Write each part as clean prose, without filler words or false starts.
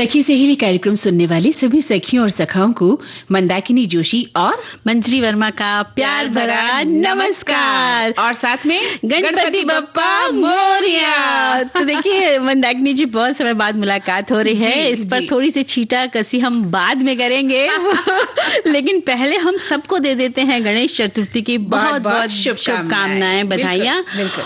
सखी सहेली कार्यक्रम सुनने वाली सभी सखियों और सखाओं को मंदाकिनी जोशी और मंजरी वर्मा का प्यार भरा नमस्कार। और साथ में गणपति बप्पा मोरिया। तो देखिए मंदाकिनी जी, बहुत समय बाद मुलाकात हो रही है। इस पर थोड़ी सी छींटा कसी हम बाद में करेंगे लेकिन पहले हम सबको दे देते हैं गणेश चतुर्थी की बहुत बहुत शुभकामनाएं, बधाइयां।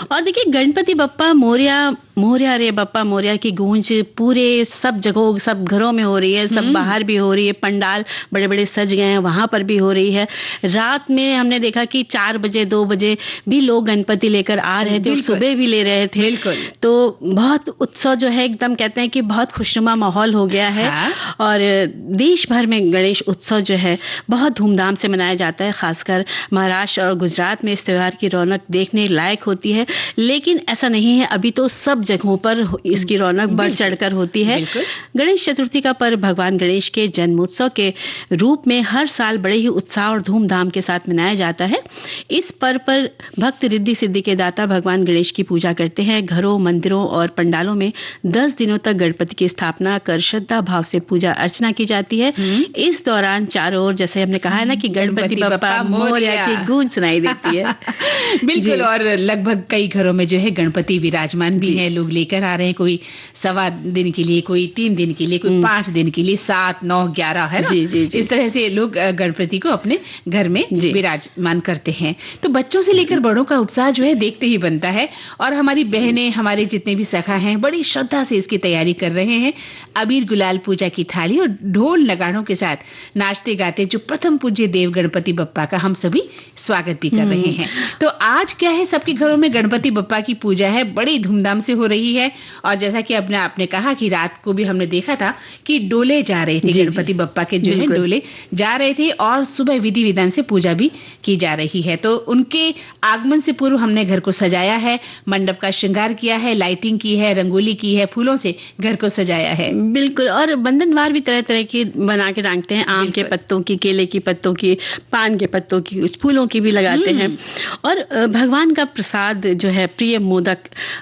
और देखिए गणपति बप्पा मोरिया, मोरिया रे बप्पा मोरिया की गूंज पूरे सब जगहों, सब घरों में हो रही है, सब बाहर भी हो रही है। पंडाल बड़े बड़े सज गए हैं, वहां पर भी हो रही है। रात में हमने देखा कि 4 बजे 2 बजे भी लोग गणपति लेकर आ रहे थे और सुबह भी ले रहे थे। तो बहुत उत्सव जो है, एकदम कहते हैं कि बहुत खुशनुमा माहौल हो गया है। और देश भर में गणेश उत्सव जो है बहुत धूमधाम से मनाया जाता है। खासकर महाराष्ट्र और गुजरात में इस त्योहार की रौनक देखने लायक होती है। लेकिन ऐसा नहीं है, अभी तो सब जगहों पर इसकी रौनक बढ़ चढ़कर होती है। गणेश चतुर्थी का पर्व भगवान गणेश के जन्मोत्सव के रूप में हर साल बड़े ही उत्साह और धूमधाम के साथ मनाया जाता है। इस पर्व पर भक्त रिद्धि सिद्धि के दाता भगवान गणेश की पूजा करते हैं। घरों, मंदिरों और पंडालों में 10 दिनों तक गणपति की स्थापना कर श्रद्धा भाव से पूजा अर्चना की जाती है। इस दौरान चारों ओर, जैसे हमने कहा है ना, कि गणपति बप्पा मोरिया की गूंज सुनाई देती है। बिल्कुल। और लगभग कई घरों में जो है गणपति विराजमान भी है। लोग लेकर आ रहे हैं, कोई 1.25 दिन के लिए, कोई 3 दिन के लिए, कोई 5 दिन के लिए, 7, 9, 11 है ना। इस तरह से लोग गणपति को अपने घर में विराजमान करते हैं। तो बच्चों से लेकर बड़ों का उत्साह जो है देखते ही बनता है। और हमारी बहनें, हमारे जितने भी सखा हैं, बड़ी श्रद्धा से इसकी तैयारी कर रहे हैं। अबीर गुलाल पूजा की थाली और ढोल नगाड़ों के साथ नाचते गाते जो प्रथम पूज्य देव गणपति बप्पा का हम सभी स्वागत भी कर रहे हैं। तो आज क्या है, सबके घरों में गणपति बप्पा की पूजा है, बड़ी धूमधाम से हो रही है। और जैसा कि आपने कहा कि रात को भी हमने देखा था कि डोले जा रहे थे, गणपति बप्पा के जो है डोले जा रहे थे और सुबह विधि विधान से पूजा भी की जा रही है। तो उनके आगमन से पूर्व हमने घर को सजाया है, मंडप का श्रृंगार किया है, लाइटिंग की है, रंगोली की है, फूलों से घर को सजाया है। बिल्कुल। और बंधनवार भी तरह तरह की बना के टांगते हैं, आम के पत्तों की, केले की पत्तों की, पान के पत्तों की, कुछ फूलों की भी लगाते हैं। और भगवान का प्रसाद जो है, प्रिय मोदक,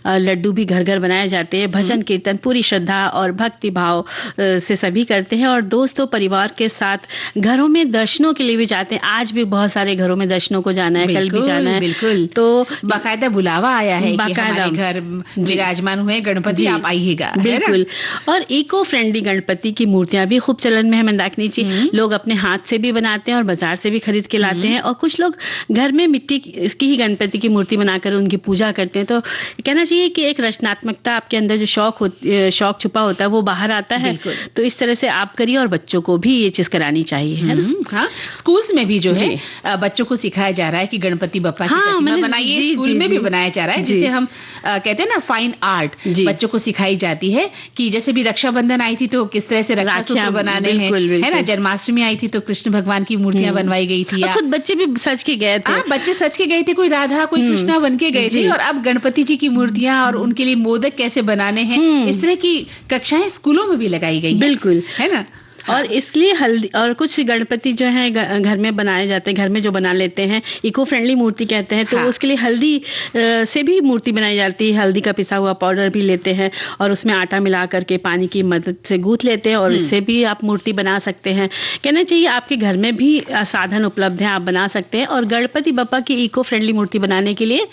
लड्डू भी घर घर बनाए जाते हैं। भजन कीर्तन पूरी श्रद्धा और भक्ति भाव से सभी करते हैं। और दोस्तों परिवार के साथ घरों में दर्शनों के लिए भी जाते हैं। आज भी बहुत सारे घरों में दर्शनों को जाना है, कल भी जाना है। बिल्कुल। तो बाकायदा बुलावा आया है कि हमारे घर विराजमान हुए गणपति, आप आइएगा। बिल्कुल। और इको फ्रेंडली गणपति की मूर्तियां भी खूब चलन में है मंदाकिनी जी। लोग अपने हाथ से भी बनाते हैं और बाजार से भी खरीद के लाते हैं। और कुछ लोग घर में मिट्टी इसकी ही गणपति की मूर्ति बनाकर उनकी पूजा करते हैं। तो कहना चाहिए कि एक रचनात्मकता आपके अंदर जो शौक छुपा होता है वो बाहर आता है। तो इस तरह से आप करिए और बच्चों को भी ये चीज करानी चाहिए, है ना। हाँ, स्कूल्स में भी जो है बच्चों को सिखाया जा रहा है कि गणपति बप्पा की प्रतिमा बनाइए। स्कूल में भी बनाया जा रहा है, जिसे हम कहते हैं ना फाइन आर्ट, बच्चों को सिखाई जाती है। कि जैसे भी रक्षाबंधन आई थी तो किस तरह से रक्षा सूत्र बनाने हैं, है ना। जन्माष्टमी आई थी तो कृष्ण भगवान की मूर्तियां बनवाई गई थी। खुद बच्चे भी सज के गए थे। बच्चे सज के गए थे, कोई राधा, कोई कृष्णा बन के गए थे। और अब गणपति जी की मूर्तियां और उनके लिए मोदक कैसे बनाने हैं, इस तरह की कक्षाएं स्कूलों में भी लगाई गई। बिल्कुल, है ना। और इसलिए हल्दी और कुछ गणपति जो है घर में बनाए जाते हैं, घर में जो बना लेते हैं, इको फ्रेंडली मूर्ति कहते हैं। तो उसके लिए हल्दी से भी मूर्ति बनाई जाती है। हल्दी का पिसा हुआ पाउडर भी लेते हैं और उसमें आटा मिला करके पानी की मदद से गूंथ लेते हैं और इससे भी आप मूर्ति बना सकते हैं। कहना चाहिए आपके घर में भी साधन उपलब्ध है, आप बना सकते हैं। और गणपति बप्पा की इको फ्रेंडली मूर्ति बनाने के लिए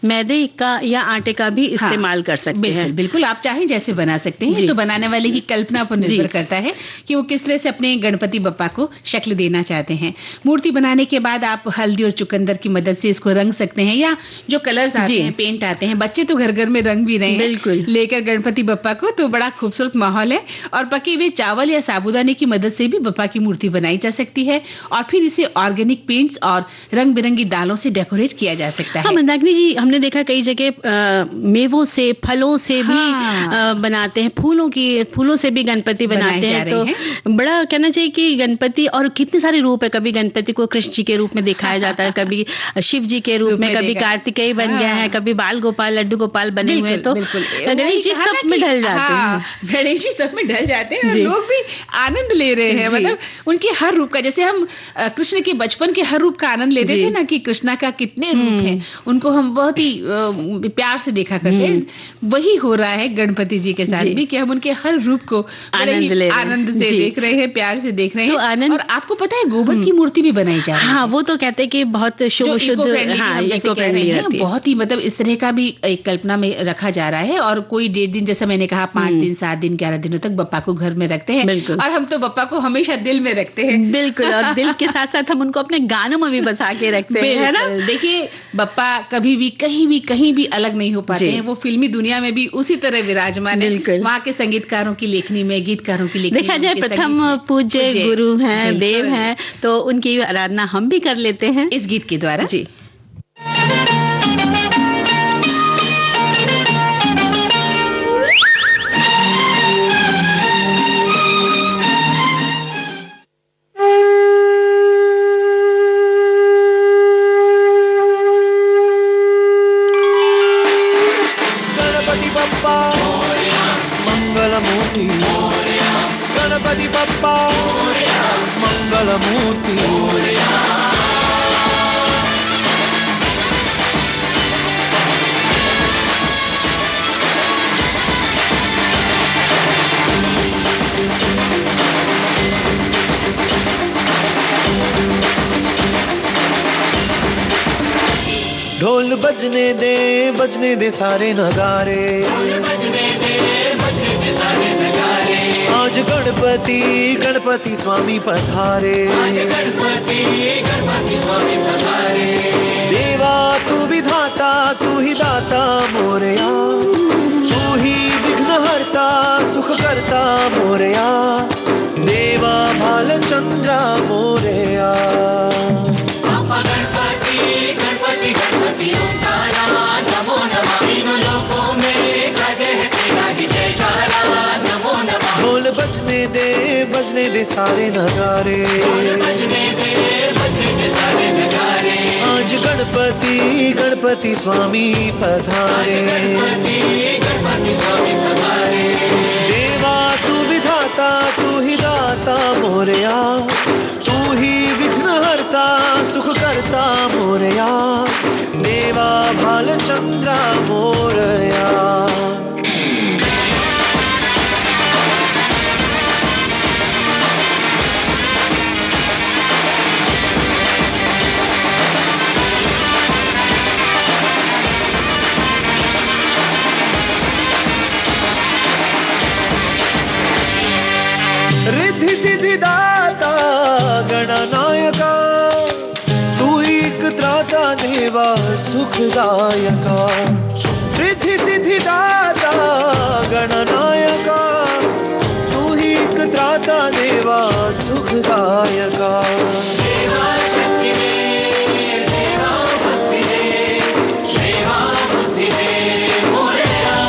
मैदे का या आटे का भी इस्तेमाल कर सकते हैं। बिल्कुल, आप चाहें जैसे बना सकते हैं। तो बनाने वाले की कल्पना पर निर्भर करता है कि वो किस तरह से अपने गणपति बप्पा को शक्ल देना चाहते हैं। मूर्ति बनाने के बाद आप हल्दी और चुकंदर की मदद से इसको रंग सकते हैं, या जो कलर्स आते हैं, पेंट आते हैं, बच्चे तो घर घर में रंग भी रहे हैं। बिल्कुल। लेकर गणपति बप्पा को, तो बड़ा खूबसूरत माहौल है। और पके हुए चावल या साबूदाने की मदद से भी बप्पा की मूर्ति बनाई जा सकती है। और फिर इसे ऑर्गेनिक पेंट्स और रंग बिरंगी दालों से डेकोरेट किया जा सकता है। मंदाकिनी जी, हमने देखा कई जगह मेवों से, फलों से भी बनाते हैं, फूलों से भी गणपति बनाते हैं। तो बड़ा कहना चाहिए कि गणपति और कितने सारे रूप है, कभी गणपति को कृष्ण जी के रूप में दिखाया जाता है, कभी शिव जी के रूप में, कभी कार्तिकेय बन गए हैं, कभी बाल गोपाल लड्डू गोपाल बने हुए हैं, तो गणेश जी सब में ढल जाते हैं। गणेश जी सब में ढल जाते हैं और लोग भी आनंद ले रहे हैं। मतलब उनके हर रूप का, जैसे हम कृष्ण के बचपन के हर रूप का आनंद लेते थे ना, कि कृष्णा का कितने रूप हैं, उनको हम बहुत ही प्यार से देखा करते हैं, वही हो रहा है गणपति जी के साथ भी, कि हम उनके हर रूप को आनंद से देख रहे हैं, प्यार से देख रहे हैं। और आपको पता है गोबर की मूर्ति भी बनाई जा रही है। हाँ, वो तो कहते हैं कि बहुत शुद्ध, बहुत ही मतलब इस तरह का भी एक कल्पना में रखा जा रहा है। और कोई 1.5 दिन, जैसा मैंने कहा, 5 दिन 7 दिन 11 दिनों तक बप्पा को घर में रखते हैं। और हम तो बप्पा को हमेशा दिल में रखते हैं। बिल्कुल, और दिल के साथ साथ हम उनको अपने गानों में भी बसा के रखते हैं, है ना। देखिए, बप्पा कभी भी कहीं भी अलग नहीं हो पाते हैं। वो फिल्मी दुनिया में भी उसी तरह विराजमान है, वहाँ के संगीतकारों की लेखनी में, गीतकारों की लेखनी में। देखा जाए प्रथम पूज्य गुरु हैं, देव हैं, तो उनकी आराधना हम भी कर लेते हैं इस गीत के द्वारा। जी। गणपति बप्पा मंगलमूर्ति, गणपति बप्पा मंगलमूर्ति। ढोल बजने दे सारे नगारे, आज गणपति स्वामी पधारे। देवा तू विधाता, तू ही दाता मोरया, तू ही विघ्नहर्ता, सुख करता मोरया। देवा भालचंद्रा मोरया। ढोल बजने दे सारे नगारे, आज गणपति स्वामी पधारे। देवा तू विधाता, तू ही दाता मोरया, तू ही विघ्नहर्ता, सुख करता मोरया। देवा भालचंद्रा मोरया। रिद्धि सिद्धि दाता गणनायका, तू एक त्राता देवा सुखदायका। रिद्धि सिद्धि दाता गणनायका, तू ही एक त्राता देवा सुखदायका। देवा शक्ति दे, देवा भक्ति दे, देवा बुद्धि दे मोरया।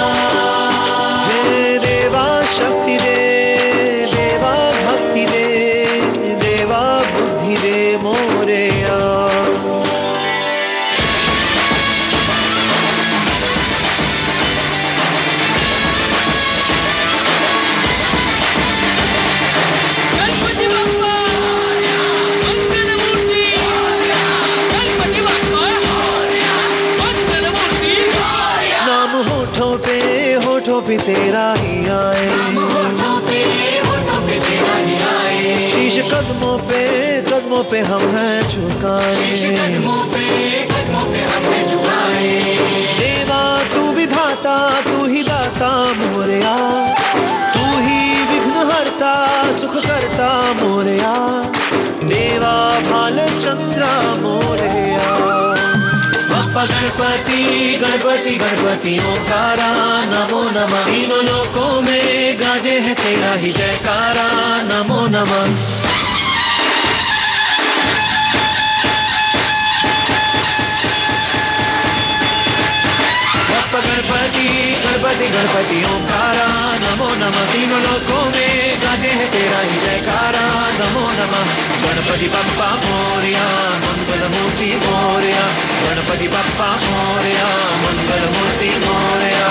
हे देवा शक्ति दे, होठों पे तेरा ही आए, शीश कदमों पे हम हैं झुकाए। देवा तू विधाता, तू ही दाता मोरया, तू ही विघ्नहर्ता, सुख करता मोरया। देवा भालचंद्रा मोरया। बप्पा गणपति ओंकारा, नमो नमः। तीनों लोकों में गाजे है तेरा ही जयकारा, नमो नमः। बप्पा गणपति ओंकारा, नमो नमः। तीनों लोकों में गाजे है तेरा ही जयकारा। गणपति बप्पा मोरया, मंगल मूर्ति मोरया, गणपति बप्पा मोरया, मंगल मूर्ति मोरया।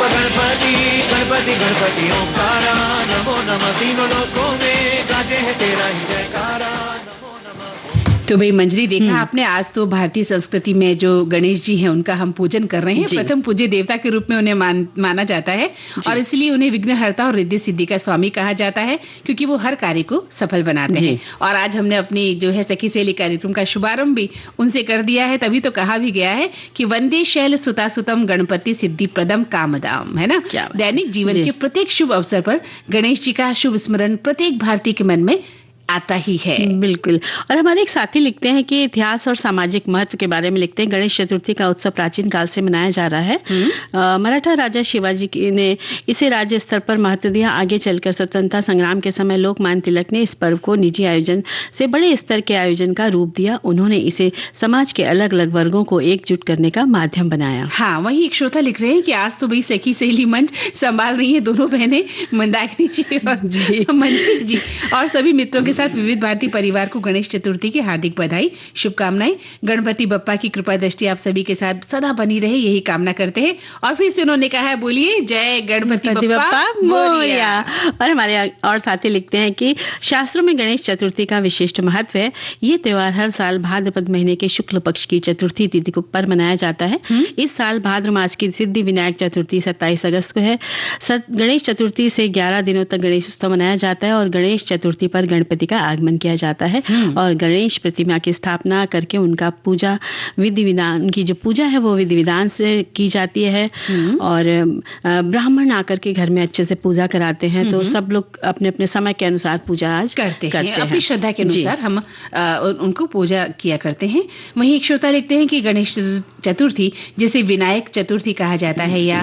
गणपति गणपति गणपति ओंकारा, नमो नमः तीनों लोकों में गाजे है तेरा ही जयकारा, नमो नमः। तो भाई मंजरी, देखा आपने, आज तो भारतीय संस्कृति में जो गणेश जी हैं उनका हम पूजन कर रहे हैं। प्रथम पूज्य देवता के रूप में उन्हें माना जाता है और इसलिए उन्हें विघ्नहर्ता और रिद्धि सिद्धि का स्वामी कहा जाता है, क्योंकि वो हर कार्य को सफल बनाते हैं। और आज हमने अपनी जो है सखी सहेली कार्यक्रम का शुभारंभ भी उनसे कर दिया है, तभी तो कहा भी गया है कि वंदे शैल सुता सुतम गणपति सिद्धि प्रदम कामदाम, है ना। दैनिक जीवन के प्रत्येक शुभ अवसर पर गणेश जी का शुभ स्मरण प्रत्येक भारतीय के मन में आता ही है। बिल्कुल। और हमारे एक साथी लिखते हैं कि इतिहास और सामाजिक महत्व के बारे में लिखते हैं। गणेश चतुर्थी का उत्सव प्राचीन काल से मनाया जा रहा है। मराठा राजा शिवाजी ने इसे राज्य स्तर पर महत्व दिया। आगे चलकर स्वतंत्रता संग्राम के समय लोकमान्य तिलक ने इस पर्व को निजी आयोजन से बड़े स्तर के आयोजन का रूप दिया। उन्होंने इसे समाज के अलग अलग वर्गों को एकजुट करने का माध्यम बनाया। हाँ, वही एक श्रोता लिख रहे हैं कि आज तो भाई सखी सहेली मंच संभाल रही है दोनों बहनें, मंदाकिनी जी और मंजरी जी, और सभी मित्रों के साथ विविध भारतीय परिवार को गणेश चतुर्थी की हार्दिक बधाई, शुभकामनाएं। गणपति बप्पा की कृपा दृष्टि आप सभी के साथ सदा बनी रहे, यही कामना करते हैं। और फिर से उन्होंने कहा है, बोलिए जय गणपति बप्पा मोरया। और हमारे और साथी लिखते हैं कि शास्त्रों में गणेश चतुर्थी का विशिष्ट महत्व है। ये त्योहार हर साल भाद्रपद महीने के शुक्ल पक्ष की चतुर्थी तिथि पर मनाया जाता है। इस साल भाद्र मास की सिद्धि विनायक चतुर्थी 27 अगस्त को है। गणेश चतुर्थी से 11 दिनों तक गणेश उत्सव मनाया जाता है और गणेश चतुर्थी पर गणपति का आगमन किया जाता है और गणेश प्रतिमा की स्थापना करके उनका पूजा विधि विधान, उनकी जो पूजा है वो विधि विधान से की जाती है। और ब्राह्मण आकर के घर में अच्छे से पूजा कराते हैं। तो सब लोग अपने अपने समय के अनुसार पूजा आज करते हैं। अपनी श्रद्धा के अनुसार हम उनको पूजा किया करते हैं। वहीं एक श्रोता लिखते हैं कि गणेश चतुर्थी जिसे विनायक चतुर्थी कहा जाता है या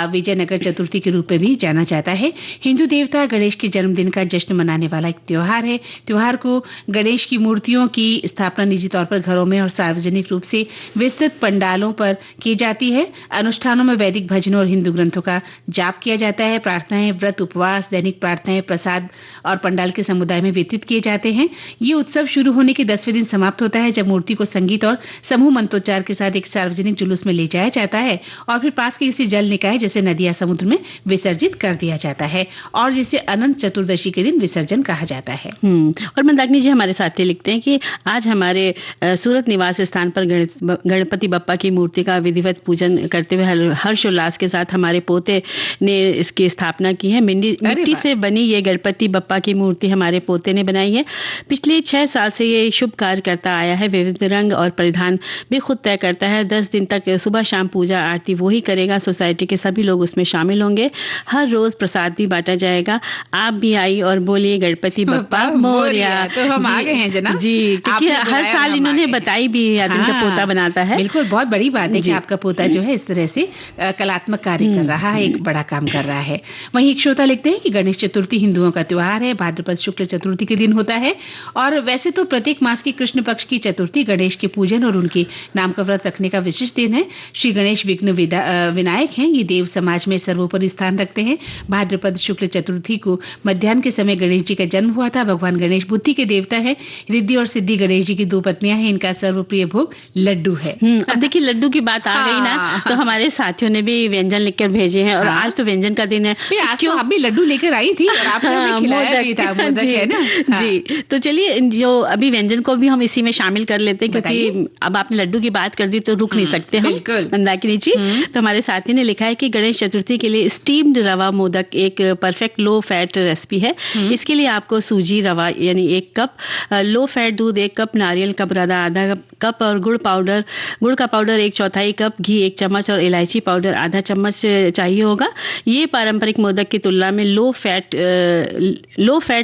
विजयनगर चतुर्थी के रूप में भी जाना जाता है, हिंदू देवता गणेश के जन्मदिन का जश्न मनाने वाला एक त्योहार है। त्योहार को गणेश की मूर्तियों की स्थापना निजी तौर पर घरों में और सार्वजनिक रूप से विस्तृत पंडालों पर की जाती है। अनुष्ठानों में वैदिक भजनों और हिंदू ग्रंथों का जाप किया जाता है। प्रार्थनाएं, व्रत, उपवास, दैनिक प्रार्थनाएं, प्रसाद और पंडाल के समुदाय में वितरित किए जाते हैं। ये उत्सव शुरू होने के 10वें दिन समाप्त होता है, जब मूर्ति को संगीत और समूह मंत्रोच्चार के साथ एक सार्वजनिक जुलूस में ले जाया जाता है और फिर पास के किसी जल निकाय जैसे नदी या समुद्र में विसर्जित कर दिया जाता है और जिसे अनंत चतुर्दशी के दिन विसर्जन कहा जाता है। और मंदाकिनी जी हमारे साथी लिखते हैं कि आज हमारे सूरत निवास स्थान पर गणपति बप्पा की मूर्ति का विधिवत पूजन करते हुए हर्षोल्लास के साथ हमारे पोते ने इसकी स्थापना की है। मिट्टी से बनी ये गणपति बप्पा की मूर्ति हमारे पोते ने बनाई है। पिछले 6 साल से ये शुभ कार्य करता आया है। विविध रंग और परिधान भी खुद तय करता है। 10 दिन तक सुबह शाम पूजा आरती वो ही करेगा। सोसाइटी के सभी लोग उसमें शामिल होंगे। हर रोज प्रसाद भी बांटा जाएगा। आप भी आई और बोलिए गणपति बप्पा मोरया। तो हम आ गए हैं जना जी, क्योंकि हर साल इन्होंने बताई भी है इनका पोता बनाता है। बिल्कुल, बहुत बड़ी बात है कि आपका पोता जो है इस तरह से कलात्मक कार्य कर रहा है, एक बड़ा काम कर रहा है। वहीं एक श्रोता लिखते हैं कि गणेश चतुर्थी हिंदुओं का त्योहार है। भाद्रपद शुक्ल चतुर्थी के दिन होता है और वैसे तो प्रत्येक मास की कृष्ण पक्ष की चतुर्थी गणेश के पूजन और उनके नाम का व्रत रखने का विशिष्ट दिन है। श्री गणेश विघ्न विनायक हैं। ये देव समाज में सर्वोपरि स्थान रखते हैं। भाद्रपद शुक्ल चतुर्थी को मध्याह्न के समय गणेश जी का जन्म हुआ था। भगवान गणेश बुद्धि के देवता है। रिद्धि और सिद्धि गणेश जी की 2 पत्नियां हैं। इनका सर्वप्रिय भोग लड्डू है। अब देखिए, लड्डू की बात आ गई ना, तो हमारे साथियों ने भी व्यंजन लिखकर भेजे हैं और आज तो व्यंजन का दिन है। आज तो आप भी लड्डू लेकर आई थी और आपने भी खिलाया भी था, मोदक है ना। जी, तो चलिए जो अभी व्यंजन को भी हम इसी में शामिल कर लेते हैं, क्योंकि अब आपने लड्डू की बात कर दी तो रुक नहीं सकते हम मंदाकिनी जी। तो हमारे साथी ने लिखा है कि गणेश चतुर्थी के लिए स्टीम्ड रवा मोदक एक परफेक्ट लो फैट रेसिपी है। इसके लिए आपको सूजी रवा यानी 1 कप, लो फैट दूध 1 कप, नारियल का बुरादा आधा कप और गुड़ का पाउडर 1/4 कप, घी 1 चम्मच और इलायची पाउडर आधा चम्मच चाहिए होगा। ये पारंपरिक मोदक की तुलना में low fat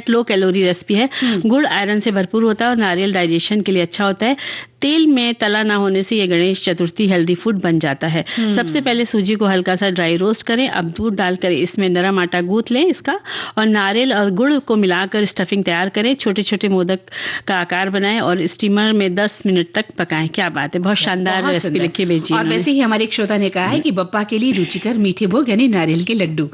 low calorie recipe है। गुड़ आयरन से भरपूर होता है और नारियल डाइजेशन के लिए अच्छा होता है। तेल में तला ना होने से ये गणेश चतुर्थी हेल्दी फूड बन जाता है। सबसे पहले सूजी को हल्का सा ड्राई रोस्ट करें। अब दूध डालकर इसमें नरम आटा गूंथ लें इसका, और नारियल और गुड़ को मिलाकर स्टफिंग तैयार करें। छोटे छोटे मोदक का आकार बनाएं और स्टीमर में 10 मिनट तक पकाएं। क्या बात है, बहुत शानदार रेसिपी लिखी भेजी। और वैसे ही हमारे एक श्रोता ने कहा है कि बप्पा के लिए रुचिकर मीठे भोग यानी नारियल के लड्डू।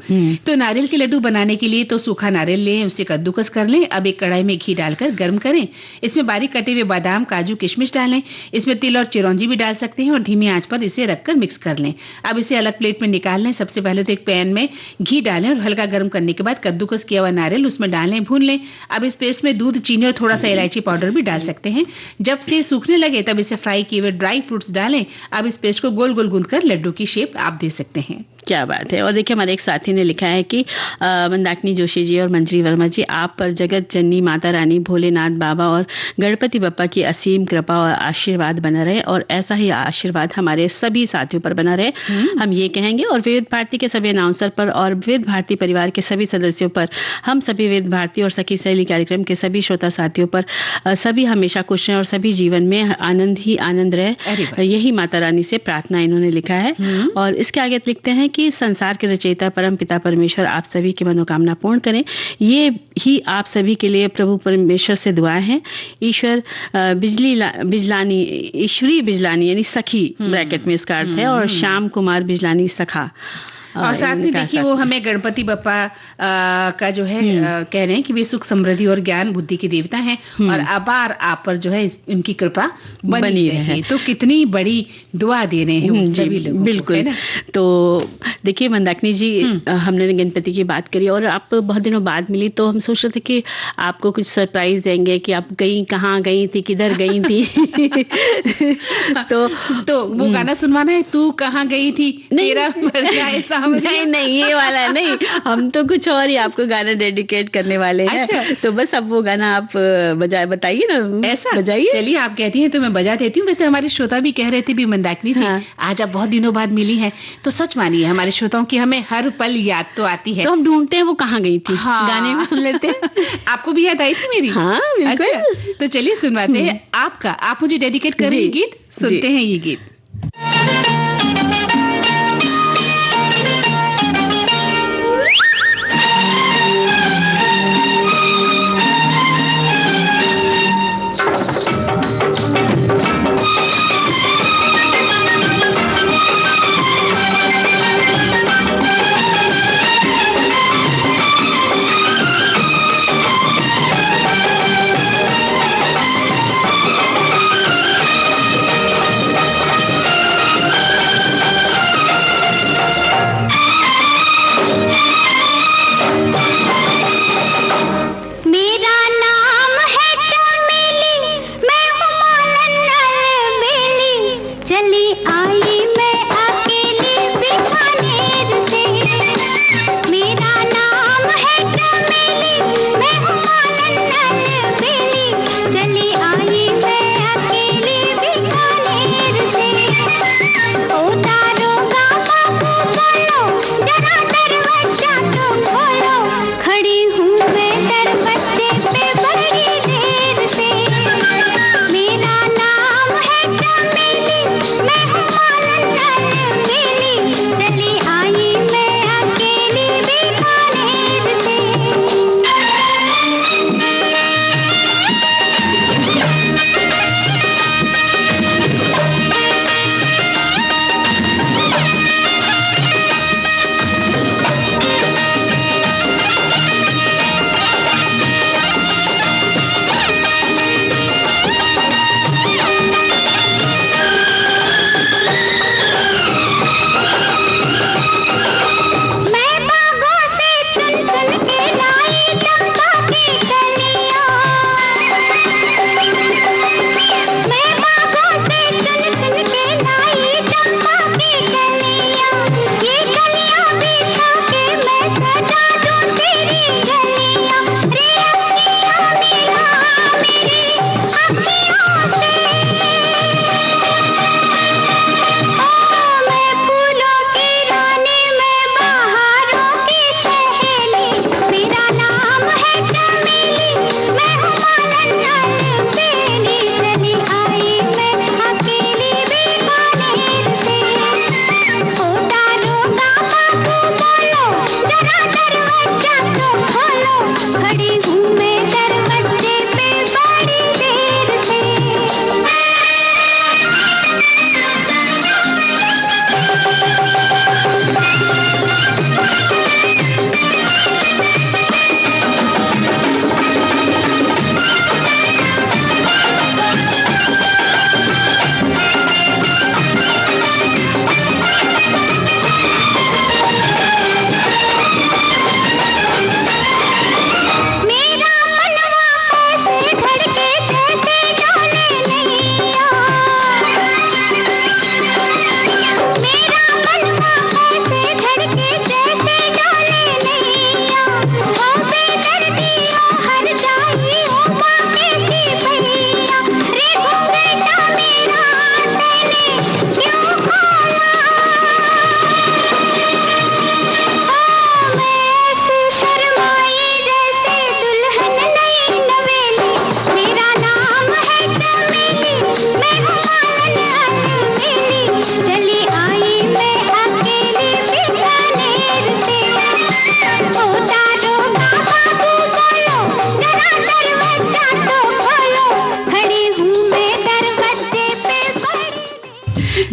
तो नारियल के लड्डू बनाने के लिए तो सूखा नारियल लें, उसे कद्दूकस कर लें। अब एक कढ़ाई में घी डालकर गर्म करें। इसमें बारीक कटे हुए बादाम, काजू, किशमिश डालें। इसमें तिल और चिरौंजी भी डाल सकते हैं और धीमी आंच पर इसे रखकर मिक्स कर लें। अब इसे अलग प्लेट में निकाल लें। सबसे पहले तो एक पैन में घी डालें और हल्का गर्म करने के बाद कद्दूकस किया हुआ नारियल उसमें डालें, भून लें। अब इस पेस्ट में दूध, चीनी और थोड़ा सा इलायची पाउडर भी डाल सकते हैं। जब से सूखने लगे तब इसे फ्राई किए हुए ड्राई फ्रूट्स डालें। अब इस पेस्ट को गोल गोल गूंथकर लड्डू की शेप आप दे सकते हैं। क्या बात है। और देखिए हमारे एक साथी ने लिखा है कि मंदाकिनी जोशी जी और मंजरी वर्मा जी, आप पर जगत जननी माता रानी, भोलेनाथ बाबा और गणपति बप्पा की असीम कृपा और आशीर्वाद बना रहे, और ऐसा ही आशीर्वाद हमारे सभी साथियों पर बना रहे, हम ये कहेंगे। और विविध भारती के सभी अनाउंसर पर और विविध भारती परिवार के सभी सदस्यों पर, हम सभी विविध भारती और सखी सहेली कार्यक्रम के सभी श्रोता साथियों पर, सभी हमेशा खुश रहें और सभी जीवन में आनंद ही आनंद रहे, यही माता रानी से प्रार्थना इन्होंने लिखा है। और इसके आगे लिखते हैं कि संसार के रचयिता परम पिता परमेश्वर आप सभी की मनोकामना पूर्ण करें, ये ही आप सभी के लिए प्रभु परमेश्वर से दुआ है। ईश्वर बिजलानी, ईश्वरी बिजलानी यानी सखी ब्रैकेट में इसका अर्थ है, और श्याम कुमार बिजलानी सखा। और साथ में देखिए वो हमें गणपति बप्पा का जो है कह रहे हैं कि वे सुख, समृद्धि और ज्ञान बुद्धि के देवता हैं और अपार आप पर जो है उनकी कृपा बनी रहे। तो कितनी बड़ी दुआ दे रहे हैं सभी लोग। बिल्कुल। तो देखिए मंदाकिनी जी, हमने गणपति की बात करी और आप बहुत दिनों बाद मिली, तो हम सोच रहे थे कि आपको कुछ सरप्राइज देंगे कि आप कहाँ गई थी, किधर गई थी। तो वो गाना सुनवाना है, तू कहाँ गई थी, तेरा मर जाए नहीं ये वाला नहीं, हम तो कुछ और ही आपको गाना डेडिकेट करने वाले हैं। अच्छा। तो बस अब वो गाना आप बताइए ना। ऐसा बजाइए। चलिए आप कहती हैं तो मैं बजा देती हूँ। वैसे हमारे श्रोता भी कह रहे थे भी मंदाकिनी जी, आज आप बहुत दिनों बाद मिली हैं, तो सच मानिए हमारे श्रोताओं की हमें हर पल याद तो आती है। तो हम ढूंढते हैं वो कहाँ गई थी। गाने में सुन लेते हैं। आपको भी याद आई थी मेरी? हाँ बिल्कुल। अच्छा, तो चलिए सुनवाते हैं आपका, आप मुझे डेडिकेट करें गीत। सुनते हैं ये गीत।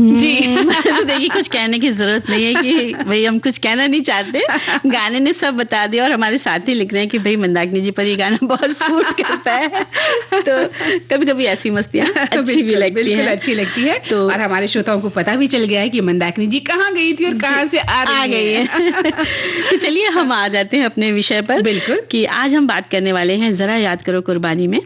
जी तो देखिए कुछ कहने की जरूरत नहीं है कि भाई हम कुछ कहना नहीं चाहते, गाने ने सब बता दिया। और हमारे साथी लिख रहे हैं कि भाई मंदाकिनी जी पर ये गाना बहुत सूट करता है। तो कभी कभी ऐसी मस्तियाँ अच्छी भी लगती बिल्कुल है, अच्छी लगती है। तो और हमारे श्रोताओं को पता भी चल गया है कि मंदाकिनी जी कहाँ गई थी और कहाँ से आ गई है। तो चलिए हम आ जाते हैं अपने विषय पर। बिल्कुल कि आज हम बात करने वाले हैं जरा याद करो कुर्बानी में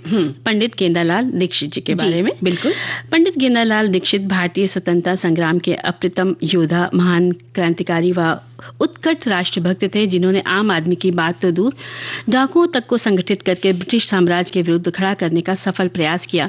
पंडित गेंदालाल दीक्षित जी के बारे में। बिल्कुल। पंडित गेंदालाल दीक्षित भारतीय स्वतंत्रता संग्राम के अप्रतिम योद्धा, महान क्रांतिकारी व उत्कट राष्ट्रभक्त थे, जिन्होंने आम आदमी की बात तो दूर डाकुओं तक को संगठित करके ब्रिटिश साम्राज्य के विरुद्ध खड़ा करने का सफल प्रयास किया।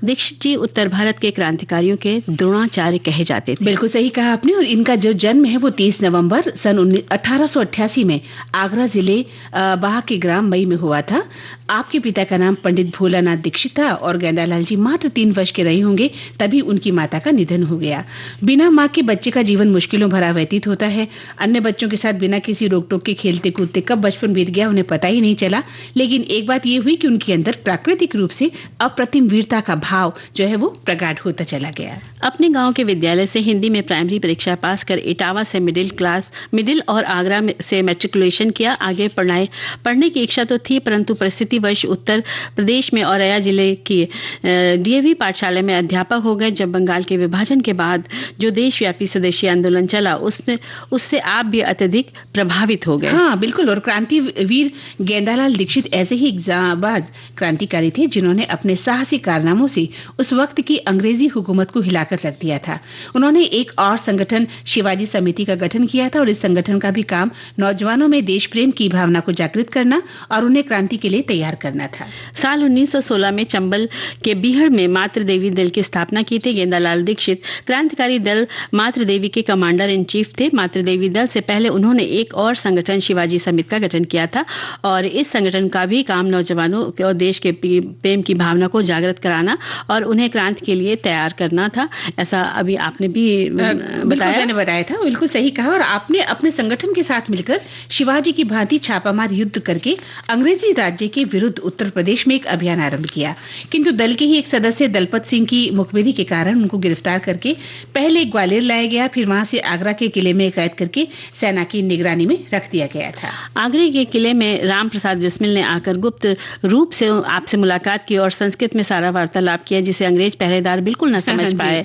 दीक्षित जी उत्तर भारत के क्रांतिकारियों के द्रोणाचार्य कहे जाते थे। बिल्कुल सही कहा आपने। और इनका जो जन्म है वो 30 नवंबर सन 1888 में आगरा जिले बाह के ग्राम मई में हुआ था। आपके पिता का नाम पंडित भोलानाथ दीक्षित था और गेंदालाल जी मात्र 3 वर्ष के रहे होंगे तभी उनकी माता का निधन हो गया। बिना मां के बच्चे का जीवन मुश्किलों भरा व्यतीत होता है। अन्य बच्चों के साथ बिना किसी रोक टोक के खेलते कूदते कब बचपन बीत गया उन्हें पता ही नहीं चला। लेकिन एक बात ये हुई कि उनके अंदर प्राकृतिक रूप से अप्रतिम वीरता का भाव जो है वो प्रगाढ़ होता चला गया। अपने गांव के विद्यालय से हिंदी में प्राइमरी परीक्षा पास कर इटावा से मिडिल और आगरा से मैट्रिकुलेशन किया। आगे पढ़ने की इच्छा तो थी, परंतु परिस्थितिवश उत्तर प्रदेश में औरैया जिले की डीएवी पाठशाला में अध्यापक हो गए। जब बंगाल के विभाजन के बाद जो देशव्यापी स्वदेशी आंदोलन चला उससे आप भी अत्यधिक प्रभावित हो गए। हाँ बिल्कुल। और क्रांतिवीर गेंदालाल दीक्षित ऐसे ही जाबाज क्रांतिकारी थे जिन्होंने अपने साहसी कारनामों से उस वक्त की अंग्रेजी हुकूमत को हिलाकर रख दिया था। उन्होंने एक और संगठन शिवाजी समिति का गठन किया था और इस संगठन का भी काम नौजवानों में देश प्रेम की भावना को जागृत करना और उन्हें क्रांति के लिए तैयार करना था। साल 1916 में चंबल के बीहड़ में मातृदेवी दल की स्थापना की थी। गेंदालाल दीक्षित क्रांतिकारी दल मातृदेवी के कमांडर इन चीफ थे। मातृदेवी दल से पहले उन्होंने एक और संगठन शिवाजी समिति का गठन किया था और इस संगठन का भी काम नौजवानों और देश के प्रेम की भावना को जागृत कराना और उन्हें क्रांति के लिए तैयार करना था। ऐसा अभी आपने भी बताया। मैंने बताया था, बिल्कुल सही कहा। और आपने अपने संगठन के साथ मिलकर शिवाजी की भांति छापामार युद्ध करके अंग्रेजी राज्य के विरुद्ध उत्तर प्रदेश में एक अभियान आरंभ किया। किंतु दल के ही एक सदस्य दलपत सिंह की मुखबिरी के कारण उनको गिरफ्तार करके पहले ग्वालियर लाया गया, फिर वहां से आगरा के किले में कैद करके सेना की निगरानी में रख दिया गया था। आगरे के किले में राम प्रसाद बिस्मिल ने आकर गुप्त रूप से आपसे मुलाकात की और संस्कृत में सारा वार्तालाप किया, जिसे अंग्रेज पहरेदार बिल्कुल न समझ पाए।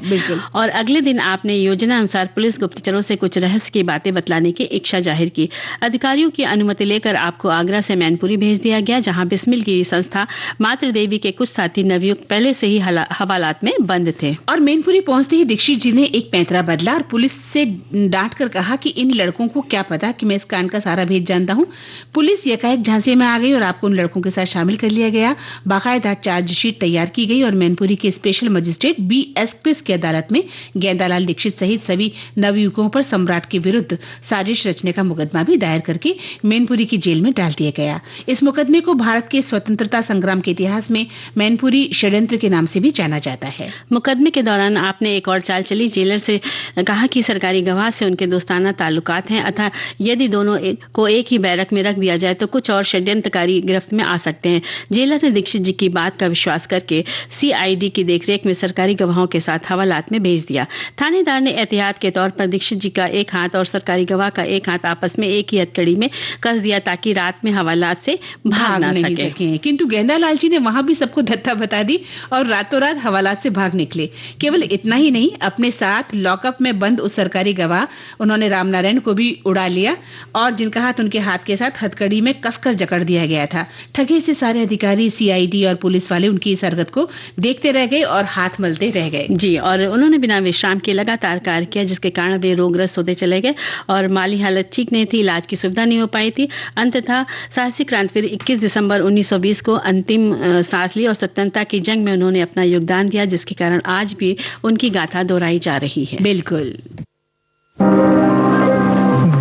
और अगले दिन आपने योजना अनुसार पुलिस गुप्तचरों से कुछ रहस्य की बातें बतलाने की इच्छा जाहिर की। अधिकारियों की अनुमति लेकर आपको आगरा से मैनपुरी भेज दिया गया, जहां बिस्मिल की संस्था मातृदेवी के कुछ साथी नवयुक्त पहले से ही हवालात में बंद थे। और मैनपुरी पहुंचते ही दीक्षित जी ने एक पैंतरा बदला और पुलिस से डांट कर कहा कि इन लड़कों को क्या पता कि मैं इस कांड का सारा भेद जानता हूं। पुलिस यकाएक झांसे में आ गई और आपको उन लड़कों के साथ शामिल कर लिया गया। बाकायदा चार्जशीट तैयार की गई और मैनपुरी के स्पेशल मजिस्ट्रेट B.S. क्रिस की अदालत में गेंदालाल दीक्षित सहित सभी नवयुवकों पर सम्राट के विरुद्ध साजिश रचने का मुकदमा भी दायर करके मैनपुरी की जेल में डाल दिया गया। इस मुकदमे को भारत के स्वतंत्रता संग्राम के इतिहास में मैनपुरी षड्यंत्र के नाम से भी जाना जाता है। मुकदमे के दौरान आपने एक और चाल चली। जेलर से कहा कि सरकारी गवाह से उनके दोस्ताना ताल्लुकात हैं, अतः यदि दोनों को एक ही बैरक में रख दिया जाए तो कुछ और षड्यंत्रकारी गिरफ्त में आ सकते हैं। जेलर ने दीक्षित जी की बात का विश्वास करके CID की देखरेख में सरकारी गवाहों के साथ हवालात में भेज दिया। थानेदार ने एहतियात के तौर पर दीक्षित जी का एक हाथ और सरकारी गवाह का एक हाथ आपस में एक ही हथकड़ी में कस दिया ताकि रात में हवालात से भाग ना सके। किंतु गेंदालाल जी ने वहां भी सबको धत्ता बता दी और रातों रात हवालात से भाग निकले। केवल इतना ही नहीं, अपने साथ लॉकअप में बंद उस सरकारी गवाह उन्होंने रामनारायण को भी उड़ा लिया और जिनका हाथ उनके हाथ के साथ हथकड़ी में कसकर जकड़ दिया गया था। ठगे से सारे अधिकारी, CID और पुलिस वाले उनकी इस हरकत को देखते रह गए और हाथ मलते रह गए। जी, और उन्होंने बिना विश्राम के लगातार कार्य किया, जिसके कारण वे रोगग्रस्त होते चले गए और माली हालत ठीक नहीं थी, इलाज की सुविधा नहीं हो पाई थी। अंततः साहसी क्रांतिवीर 21 दिसंबर 1920 को अंतिम सांस ली और स्वतंत्रता की जंग में उन्होंने अपना योगदान दिया, जिसके कारण आज भी उनकी गाथा दोहराई जा रही है। बिल्कुल।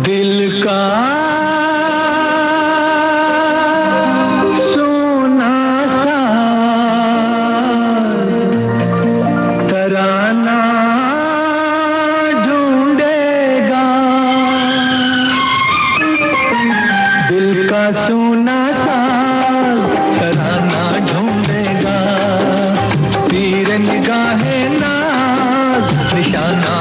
दिल का सोना सा तराना ढूंढेगा, दिल का सोना सा तराना ढूंढेगा, तीर निगाहे नाज निशाना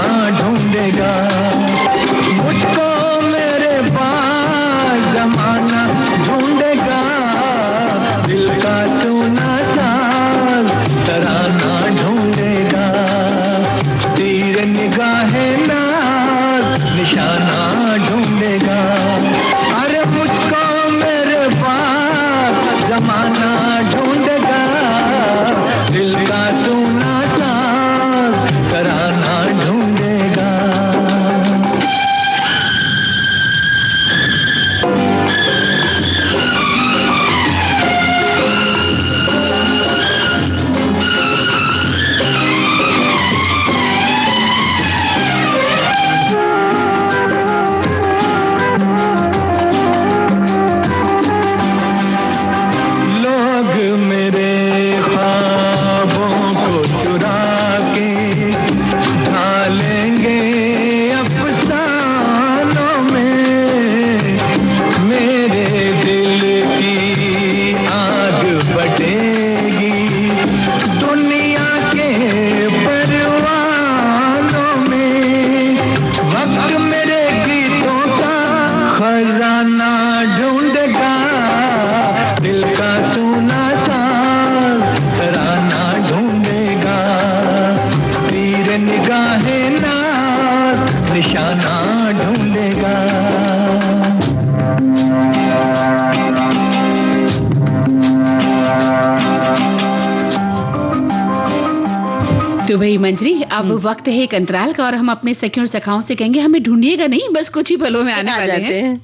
तो भाई मंजरी, अब वक्त है एक अंतराल का और हम अपने सखियों और सखाओं से कहेंगे हमें ढूंढिएगा नहीं, बस कुछ ही पलों में आने वाले हैं।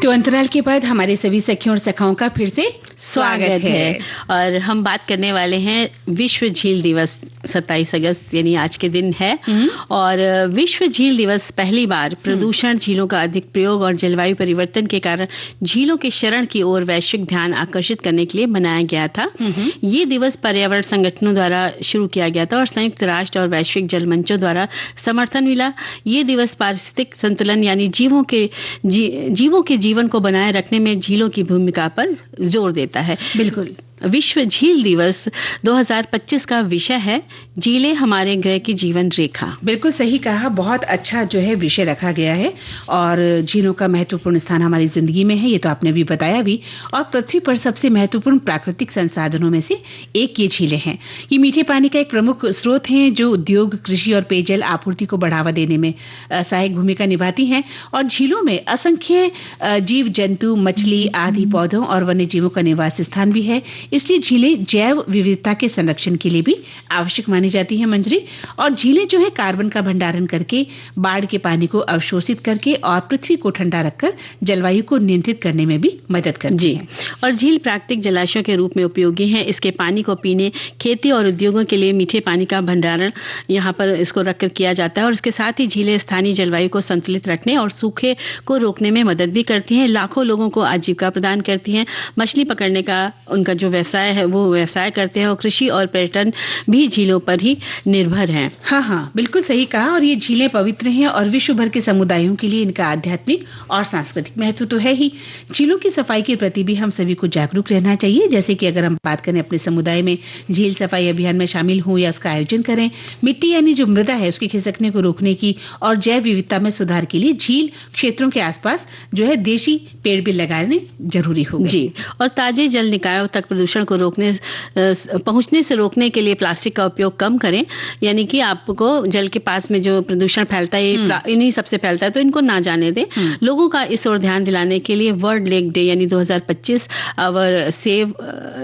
तो अंतराल के बाद हमारे सभी सखियों और सखाओं का फिर से स्वागत है और हम बात करने वाले हैं विश्व झील दिवस 27 अगस्त यानी आज के दिन है। और विश्व झील दिवस पहली बार प्रदूषण, झीलों का अधिक प्रयोग और जलवायु परिवर्तन के कारण झीलों के क्षरण की ओर वैश्विक ध्यान आकर्षित करने के लिए मनाया गया था। ये दिवस पर्यावरण संगठनों द्वारा शुरू किया गया था और संयुक्त राष्ट्र और वैश्विक जल मंचों द्वारा समर्थन मिला। ये दिवस पारिस्थितिक संतुलन यानी जीवों के जीवन को बनाए रखने में झीलों की भूमिका पर जोर देता है। बिल्कुल। विश्व झील दिवस 2025 का विषय है झीलें हमारे ग्रह की जीवन रेखा। बिल्कुल सही कहा, बहुत अच्छा जो है विषय रखा गया है और झीलों का महत्वपूर्ण स्थान हमारी जिंदगी में है, ये तो आपने भी बताया भी। और पृथ्वी पर सबसे महत्वपूर्ण प्राकृतिक संसाधनों में से एक ये झीलें हैं। ये मीठे पानी का एक प्रमुख स्रोत हैं जो उद्योग, कृषि और पेयजल आपूर्ति को बढ़ावा देने में सहायक भूमिका निभाती हैं। और झीलों में असंख्य जीव जंतु, मछली आदि पौधों और वन्य जीवों का निवास स्थान भी है। इसलिए झीलें जैव विविधता के संरक्षण के लिए भी आवश्यक मानी जाती हैं मंजरी। और झीलें जो है कार्बन का भंडारण करके, बाढ़ के पानी को अवशोषित करके और पृथ्वी को ठंडा रखकर जलवायु को नियंत्रित करने में भी मदद करती हैं। और झील प्राकृतिक जलाशयों के रूप में उपयोगी है। इसके पानी को पीने, खेती और उद्योगों के लिए मीठे पानी का भंडारण यहाँ पर इसको रखकर किया जाता है। और इसके साथ ही झीलें स्थानीय जलवायु को संतुलित रखने और सूखे को रोकने में मदद भी करती हैं। लाखों लोगों को आजीविका प्रदान करती हैं। मछली पकड़ने का उनका जो व्यवसाय है वो व्यवसाय करते हैं और कृषि और पर्यटन भी झीलों पर ही निर्भर है। हाँ, बिल्कुल सही कहा। और ये झीलें पवित्र हैं और विश्व भर के समुदायों के लिए इनका आध्यात्मिक और सांस्कृतिक महत्व तो है ही। झीलों की सफाई के प्रति भी हम सभी को जागरूक रहना चाहिए। जैसे कि अगर हम बात करें अपने समुदाय में झील सफाई अभियान में शामिल हों या उसका आयोजन करें, मिट्टी यानी जो मृदा है उसके खिसकने को रोकने की और जैव विविधता में सुधार के लिए झील क्षेत्रों के आसपास जो है देशी पेड़ भी लगाने जरूरी होंगे। जी, और ताजे जल निकायों तक प्रदूषण को पहुंचने से रोकने के लिए प्लास्टिक का उपयोग कम करें। यानी कि आपको जल के पास में जो प्रदूषण फैलता है इन्हीं सबसे फैलता है, तो इनको ना जाने दें। लोगों का इस ओर ध्यान दिलाने के लिए वर्ल्ड लेक डे यानी 2025 आवर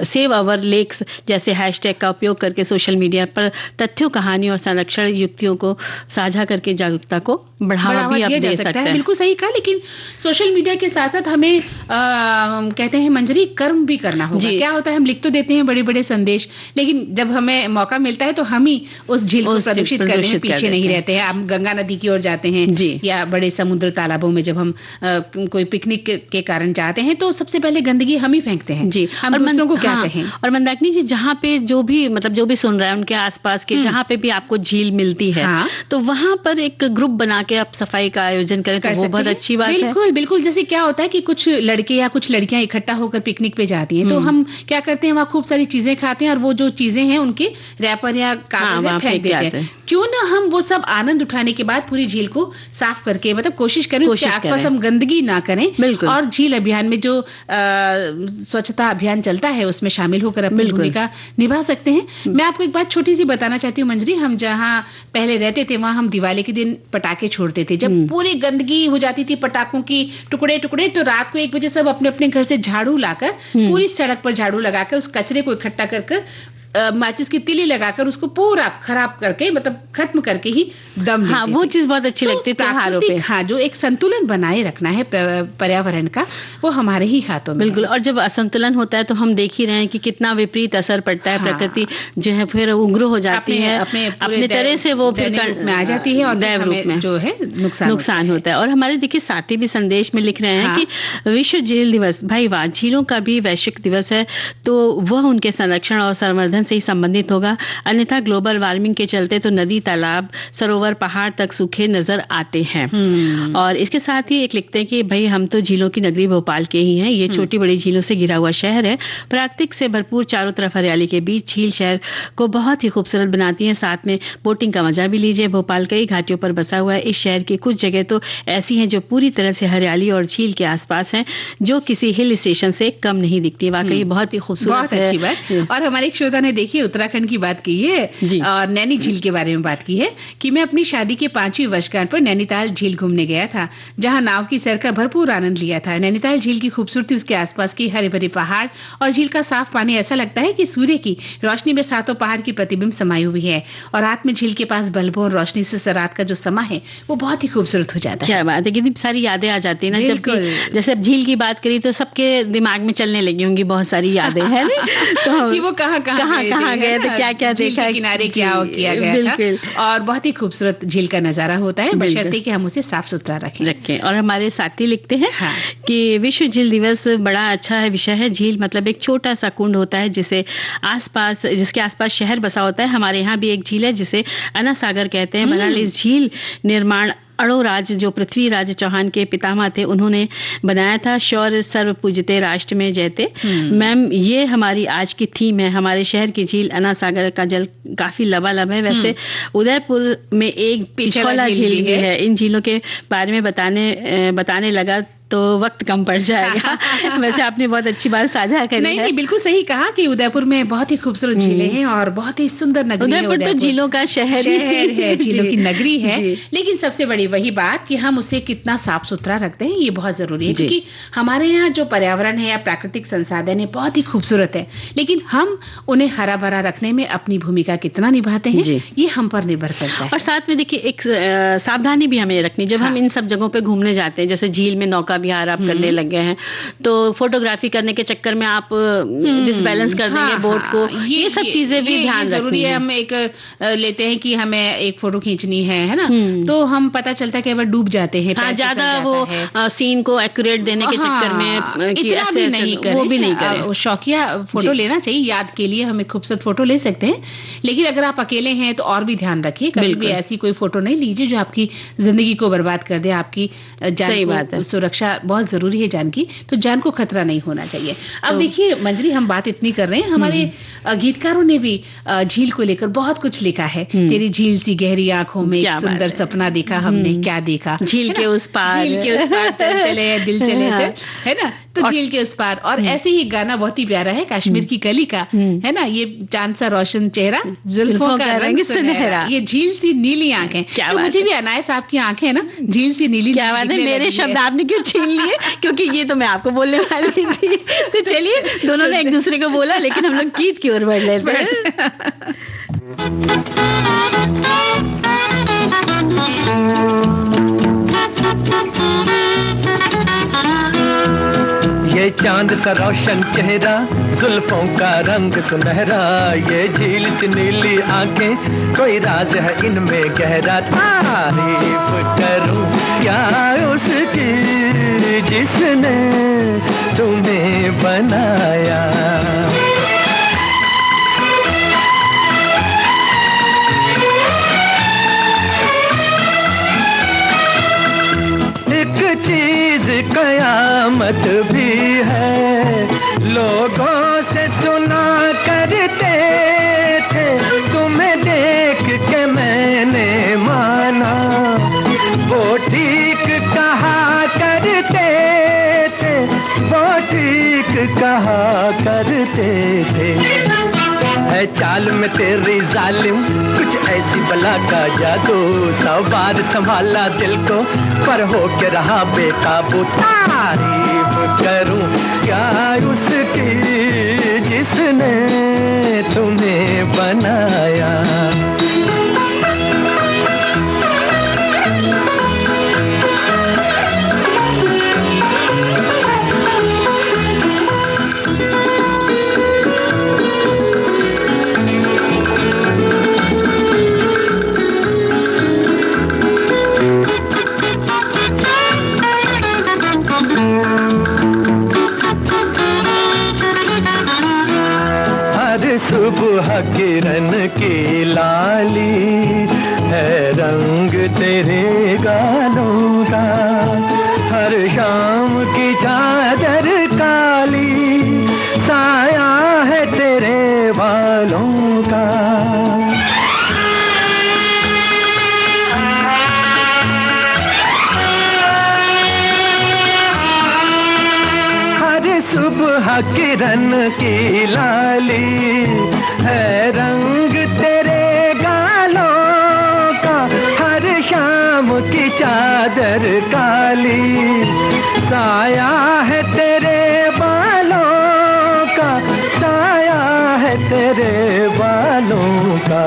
सेव आवर लेक्स जैसे हैशटैग का उपयोग करके सोशल मीडिया पर तथ्यों, कहानी और संरक्षण युक्तियों को साझा करके जागरूकता को बढ़ावा भी दिया जा सकता है। बिल्कुल सही कहा। लेकिन सोशल मीडिया के साथ साथ हमें कहते हैं मंजरी कर्म भी करना होगा। क्या होता है, हम लिख तो देते हैं बड़े बड़े संदेश, लेकिन जब हमें मौका मिलता है तो हम ही उस झील को प्रदूषित करने में पीछे नहीं रहते हैं। हम गंगा नदी की ओर जाते हैं या बड़े समुद्र तालाबों में जब हम कोई पिकनिक के कारण जाते हैं तो सबसे पहले गंदगी हम ही फेंकते हैं। जी, हम दूसरों को क्या कहें। और मंदाकिनी जी, जहाँ पे जो भी सुन रहा है उनके आसपास के जहाँ पे भी आपको झील मिलती है तो वहाँ पर एक ग्रुप बना के आप सफाई का आयोजन करें तो वो बहुत अच्छी बात है। बिल्कुल। जैसे क्या होता है कि कुछ लड़के या कुछ लड़कियां इकट्ठा होकर पिकनिक पे जाती हैं तो हम क्या करते हैं, वहाँ खूब सारी चीजें खाते हैं और वो जो चीजें हैं उनके रैपर या कागज फेंक देते हैं। क्यों ना हम वो सब आनंद उठाने के बाद पूरी झील को साफ करके मतलब कोशिश करें उसके आसपास हम गंदगी ना करें। और झील अभियान में जो स्वच्छता अभियान चलता है उसमें शामिल होकर अपनी भूमिका निभा सकते हैं। मैं आपको एक बात छोटी सी बताना चाहती हूँ मंजरी। हम जहाँ पहले रहते थे वहाँ हम दिवाली के दिन पटाखे छोड़ते थे। जब पूरी गंदगी हो जाती थी पटाखों की टुकड़े टुकड़े, तो रात को 1 बजे सब अपने अपने घर से झाड़ू लाकर पूरी सड़क पर झाड़ू लगाकर उस कचरे को इकट्ठा कर माचिस की तिली लगाकर उसको पूरा खराब करके, मतलब खत्म करके ही दम लेते हाँ, वो चीज बहुत अच्छी लगती है त्योहारों पे। हाँ, जो एक संतुलन बनाए रखना है पर्यावरण का, वो हमारे ही हाथों में। बिल्कुल। और जब असंतुलन होता है तो हम देख ही रहे हैं कि कितना विपरीत असर पड़ता है। प्रकृति जो है फिर उग्र हो जाती है, अपने तरह से वो फिर में आ जाती है और दैव रूप में जो है नुकसान होता है। और हमारे देखिए साथी भी संदेश में लिख रहे हैं कि विश्व झील दिवस, भाई वाह, झीलों का भी वैश्विक दिवस है तो वह उनके संरक्षण और संवर्धन से ही संबंधित होगा, अन्यथा ग्लोबल वार्मिंग के चलते तो नदी, तालाब, सरोवर, पहाड़ तक सूखे नजर आते हैं। और इसके साथ ही एक लिखते हैं कि भाई हम तो झीलों की नगरी भोपाल के ही हैं, ये छोटी बड़ी झीलों से घिरा हुआ शहर है, प्राकृतिक से भरपूर चारों तरफ हरियाली के बीच झील शहर को बहुत ही खूबसूरत बनाती है। साथ में बोटिंग का मजा भी लीजिए। भोपाल कई घाटियों पर बसा हुआ है। इस शहर की कुछ जगह तो ऐसी हैं जो पूरी तरह से हरियाली और झील के आसपास हैं, जो किसी हिल स्टेशन से कम नहीं दिखती। वाकई बहुत ही खूबसूरत, बहुत अच्छी बात। और हमारे एक श्रोता ने देखिए उत्तराखंड की बात की है और नैनी झील के बारे में बात की है कि मैं अपनी शादी के 5वीं वर्षगांठ पर नैनीताल झील घूमने गया था, जहां नाव की सैर का भरपूर आनंद लिया था। नैनीताल झील की खूबसूरती, उसके आसपास की हरे भरे पहाड़ और झील का साफ पानी, ऐसा लगता है कि सूर्य की रोशनी में सातों पहाड़ की प्रतिबिंब समाई हुई है। और रात में झील के पास बल्बों और रोशनी से रात का जो समा है वो बहुत ही खूबसूरत हो जाता है। क्या बात है, कितनी सारी यादें आ जाती है ना। जब जैसे अब झील की बात करी तो सबके दिमाग में चलने लगी होंगी बहुत सारी यादें हैं ना, तो कि वो कहाँ गए थे, क्या क्या देखा, किनारे क्या किया गया था। और बहुत ही खूबसूरत झील का नजारा होता है, बशर्ते कि हम उसे साफ सुथरा रखें। और हमारे साथी लिखते हैं कि विश्व झील दिवस बड़ा अच्छा है विषय है। झील मतलब एक छोटा सा कुंड होता है जिसके आसपास शहर बसा होता है। हमारे यहाँ भी एक झील है जिसे अना सागर कहते हैं। बहरहाल इस झील निर्माण अड़ोराज जो पृथ्वीराज चौहान के पितामह थे उन्होंने बनाया था। शौर्य सर्व पूजते राष्ट्र में जयते। मैम, ये हमारी आज की थीम है। हमारे शहर की झील अना सागर का जल काफी लबालब है। वैसे उदयपुर में एक पिछौला झील भी है। इन झीलों के बारे में बताने लगा तो वक्त कम पड़ जाएगा। वैसे आपने बहुत अच्छी बात साझा करी है। नहीं, बिल्कुल सही कहा कि उदयपुर में बहुत ही खूबसूरत झीलें हैं और बहुत ही सुंदर नगरी है। उदयपुर तो झीलों का शहर है, झीलों की नगरी है। लेकिन सबसे बड़ी वही बात कि हम उसे कितना साफ सुथरा रखते हैं, ये बहुत जरूरी है। क्योंकि हमारे यहाँ जो पर्यावरण है या प्राकृतिक संसाधन है बहुत ही खूबसूरत है, लेकिन हम उन्हें हरा भरा रखने में अपनी भूमिका कितना निभाते हैं ये हम पर निर्भर करता है। और साथ में देखिए एक सावधानी भी हमें रखनी। जब हम इन सब जगहों पे घूमने जाते हैं, जैसे झील में नौका विहार आप करने लग गए हैं, तो फोटोग्राफी करने के चक्कर में आप डिसबैलेंस कर देंगे बोट को। ये सब चीजें भी ध्यान जरूरी है। हम एक लेते हैं कि हमें एक फोटो खींचनी है ना, तो हम पता चलता है कि डूब जाते हैं। ज्यादा वो सीन को एक्यूरेट देने के चक्कर में इतना भी नहीं करें, वो भी नहीं करें। शौकिया फोटो लेना चाहिए, याद के लिए हम एक खूबसूरत फोटो ले सकते हैं, लेकिन अगर आप अकेले हैं तो और भी ध्यान रखिए। कभी भी ऐसी कोई फोटो नहीं लीजिए जो आपकी जिंदगी को बर्बाद कर दे। आपकी जान, सुरक्षा बहुत जरूरी है जान की, तो जान को खतरा नहीं होना चाहिए। अब देखिए मंजरी, हम बात इतनी कर रहे हैं, हमारे गीतकारों ने भी झील को लेकर बहुत कुछ लिखा है। तेरी झील सी गहरी आंखों में एक सुंदर सपना देखा हमने, क्या देखा, झील के उस पार चल चले दिल चले चल, है ना, तो झील के उस पार। और ऐसे ही गाना बहुत ही प्यारा है कश्मीर की कली का, है ना, ये चांद सा रोशन चेहरा, जुल्फों का रंग सुनहरा, ये झील सी नीली आंखें। तो मुझे भी अनायस आपकी आंखें ना झील सी नीली। क्या बात है, मेरे शब्द आपने क्यों छीन लिए? क्योंकि ये तो मैं आपको बोलने वाली थी। तो चलिए, दोनों ने एक दूसरे को बोला, लेकिन हम लोग गीत की ओर बढ़ लेते हैं। ये चांद सा रोशन चेहरा, जुल्फों का रंग सुनहरा, ये झील सी नीली आंखें, कोई राज है इनमें गहरा। तारीफ करूं क्या उसकी जिसने तुम्हें बनाया। एक चीज कयामत भी है, लोगों से सुना करते थे, तुम्हें देख के मैंने माना, वो ठीक कहा करते थे, वो ठीक कहा करते थे। है चाल में तेरी जालिम कुछ ऐसी बला का जादू, 100 बार संभाला दिल को पर हो के रहा बेकाबू। तारीफ करूं क्या उसकी जिसने तुम्हें बनाया। सुबह किरण की लाली है रंग तेरे गालों का, हर शाम की चादर काली साया है तेरे बालों का। हर सुबह किरण की लाली है रंग तेरे गालों का, हर शाम की चादर काली साया है तेरे बालों का, साया है तेरे बालों का।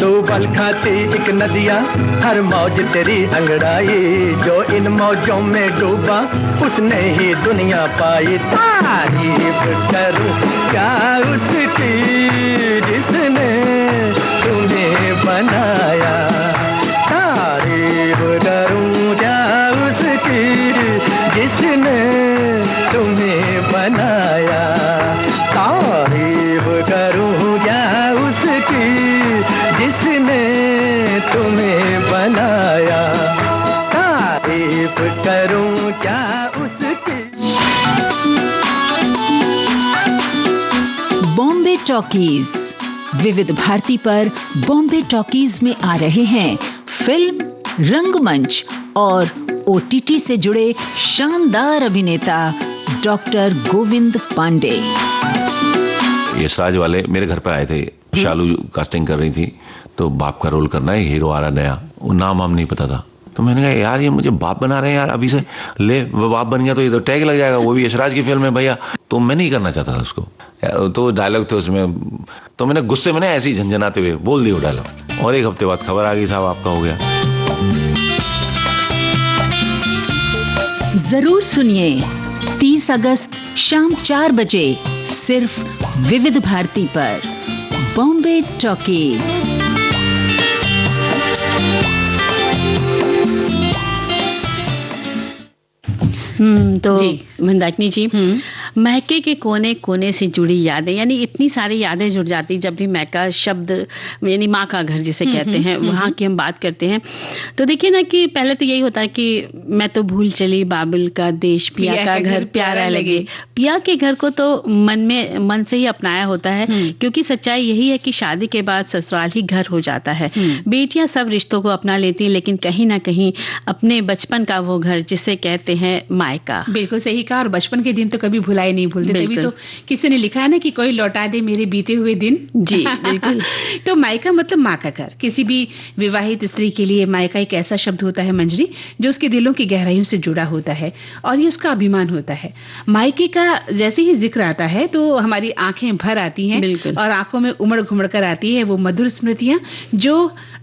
तू बल खाती एक नदिया हर मौज तेरी अंगड़ाई, जो इन मौजों में डूबा उसने ही दुनिया पाई। तारीफ करूं क्या उसकी जिसने तुम्हें बनाया, तारीफ करूं क्या उसकी जिसने तुम्हें बनाया, तारीफ करूं क्या उसकी जिसने तुम्हें बनाया, तारीफ करूं क्या उसकी। बॉम्बे टॉकीज विविध भारती पर बॉम्बे टॉकीज में आ रहे हैं फिल्म, रंगमंच और ओटीटी से जुड़े शानदार अभिनेता डॉक्टर गोविंद पांडे। यशराज वाले मेरे घर पर आए थे, शालू कास्टिंग कर रही थी, तो बाप का रोल करना है, हीरो आ रहा नया, वो नाम हम नहीं पता था, तो मैंने कहा यार ये मुझे बाप बना रहे हैं यार, अभी से ले वो बाप बन गया तो ये तो टैग लग जाएगा, वो भी यशराज की फिल्म है भैया, तो मैं नहीं करना चाहता था उसको। तो डायलॉग थे उसमें, तो मैंने गुस्से में ऐसे ही झंझनाते हुए बोल दिया वो डायलॉग, और एक हफ्ते बाद खबर आ गई साहब आपका हो गया। जरूर सुनिए 30 अगस्त शाम 4 बजे सिर्फ विविध भारती पर बॉम्बे टॉकीज। तो मंदाकिनी जी, मैके के कोने कोने से जुड़ी यादें, यानी इतनी सारी यादें जुड़ जाती जब भी मैका शब्द, यानी माँ का घर जिसे कहते हैं, वहाँ की हम बात करते हैं। तो देखिए ना कि पहले तो यही होता है कि मैं तो भूल चली बाबुल का देश, पिया का घर प्यारा लगे। पिया के घर को तो मन से ही अपनाया होता है, क्योंकि सच्चाई यही है कि शादी के बाद ससुराल ही घर हो जाता है। बेटियां सब रिश्तों को अपना लेती हैं, लेकिन कहीं ना कहीं अपने बचपन का वो घर जिसे कहते हैं मायका। बिल्कुल सही कहा, और बचपन के दिन तो कभी भुलाए नहीं भूलते। तभी तो किसी ने लिखा है ना कि कोई लौटा दे मेरे बीते हुए दिन। जी बिल्कुल। तो मायका मतलब माँ का घर। किसी भी विवाहित स्त्री के लिए मायका एक ऐसा शब्द होता है मंजरी, जो उसके दिलों की गहराइयों से जुड़ा होता है और ये उसका अभिमान होता है। मायके का जैसे ही जिक्र आता है तो हमारी आंखें भर आती हैं और आंखों में उमड़ घुमड़ कर आती है वो मधुर स्मृतियां जो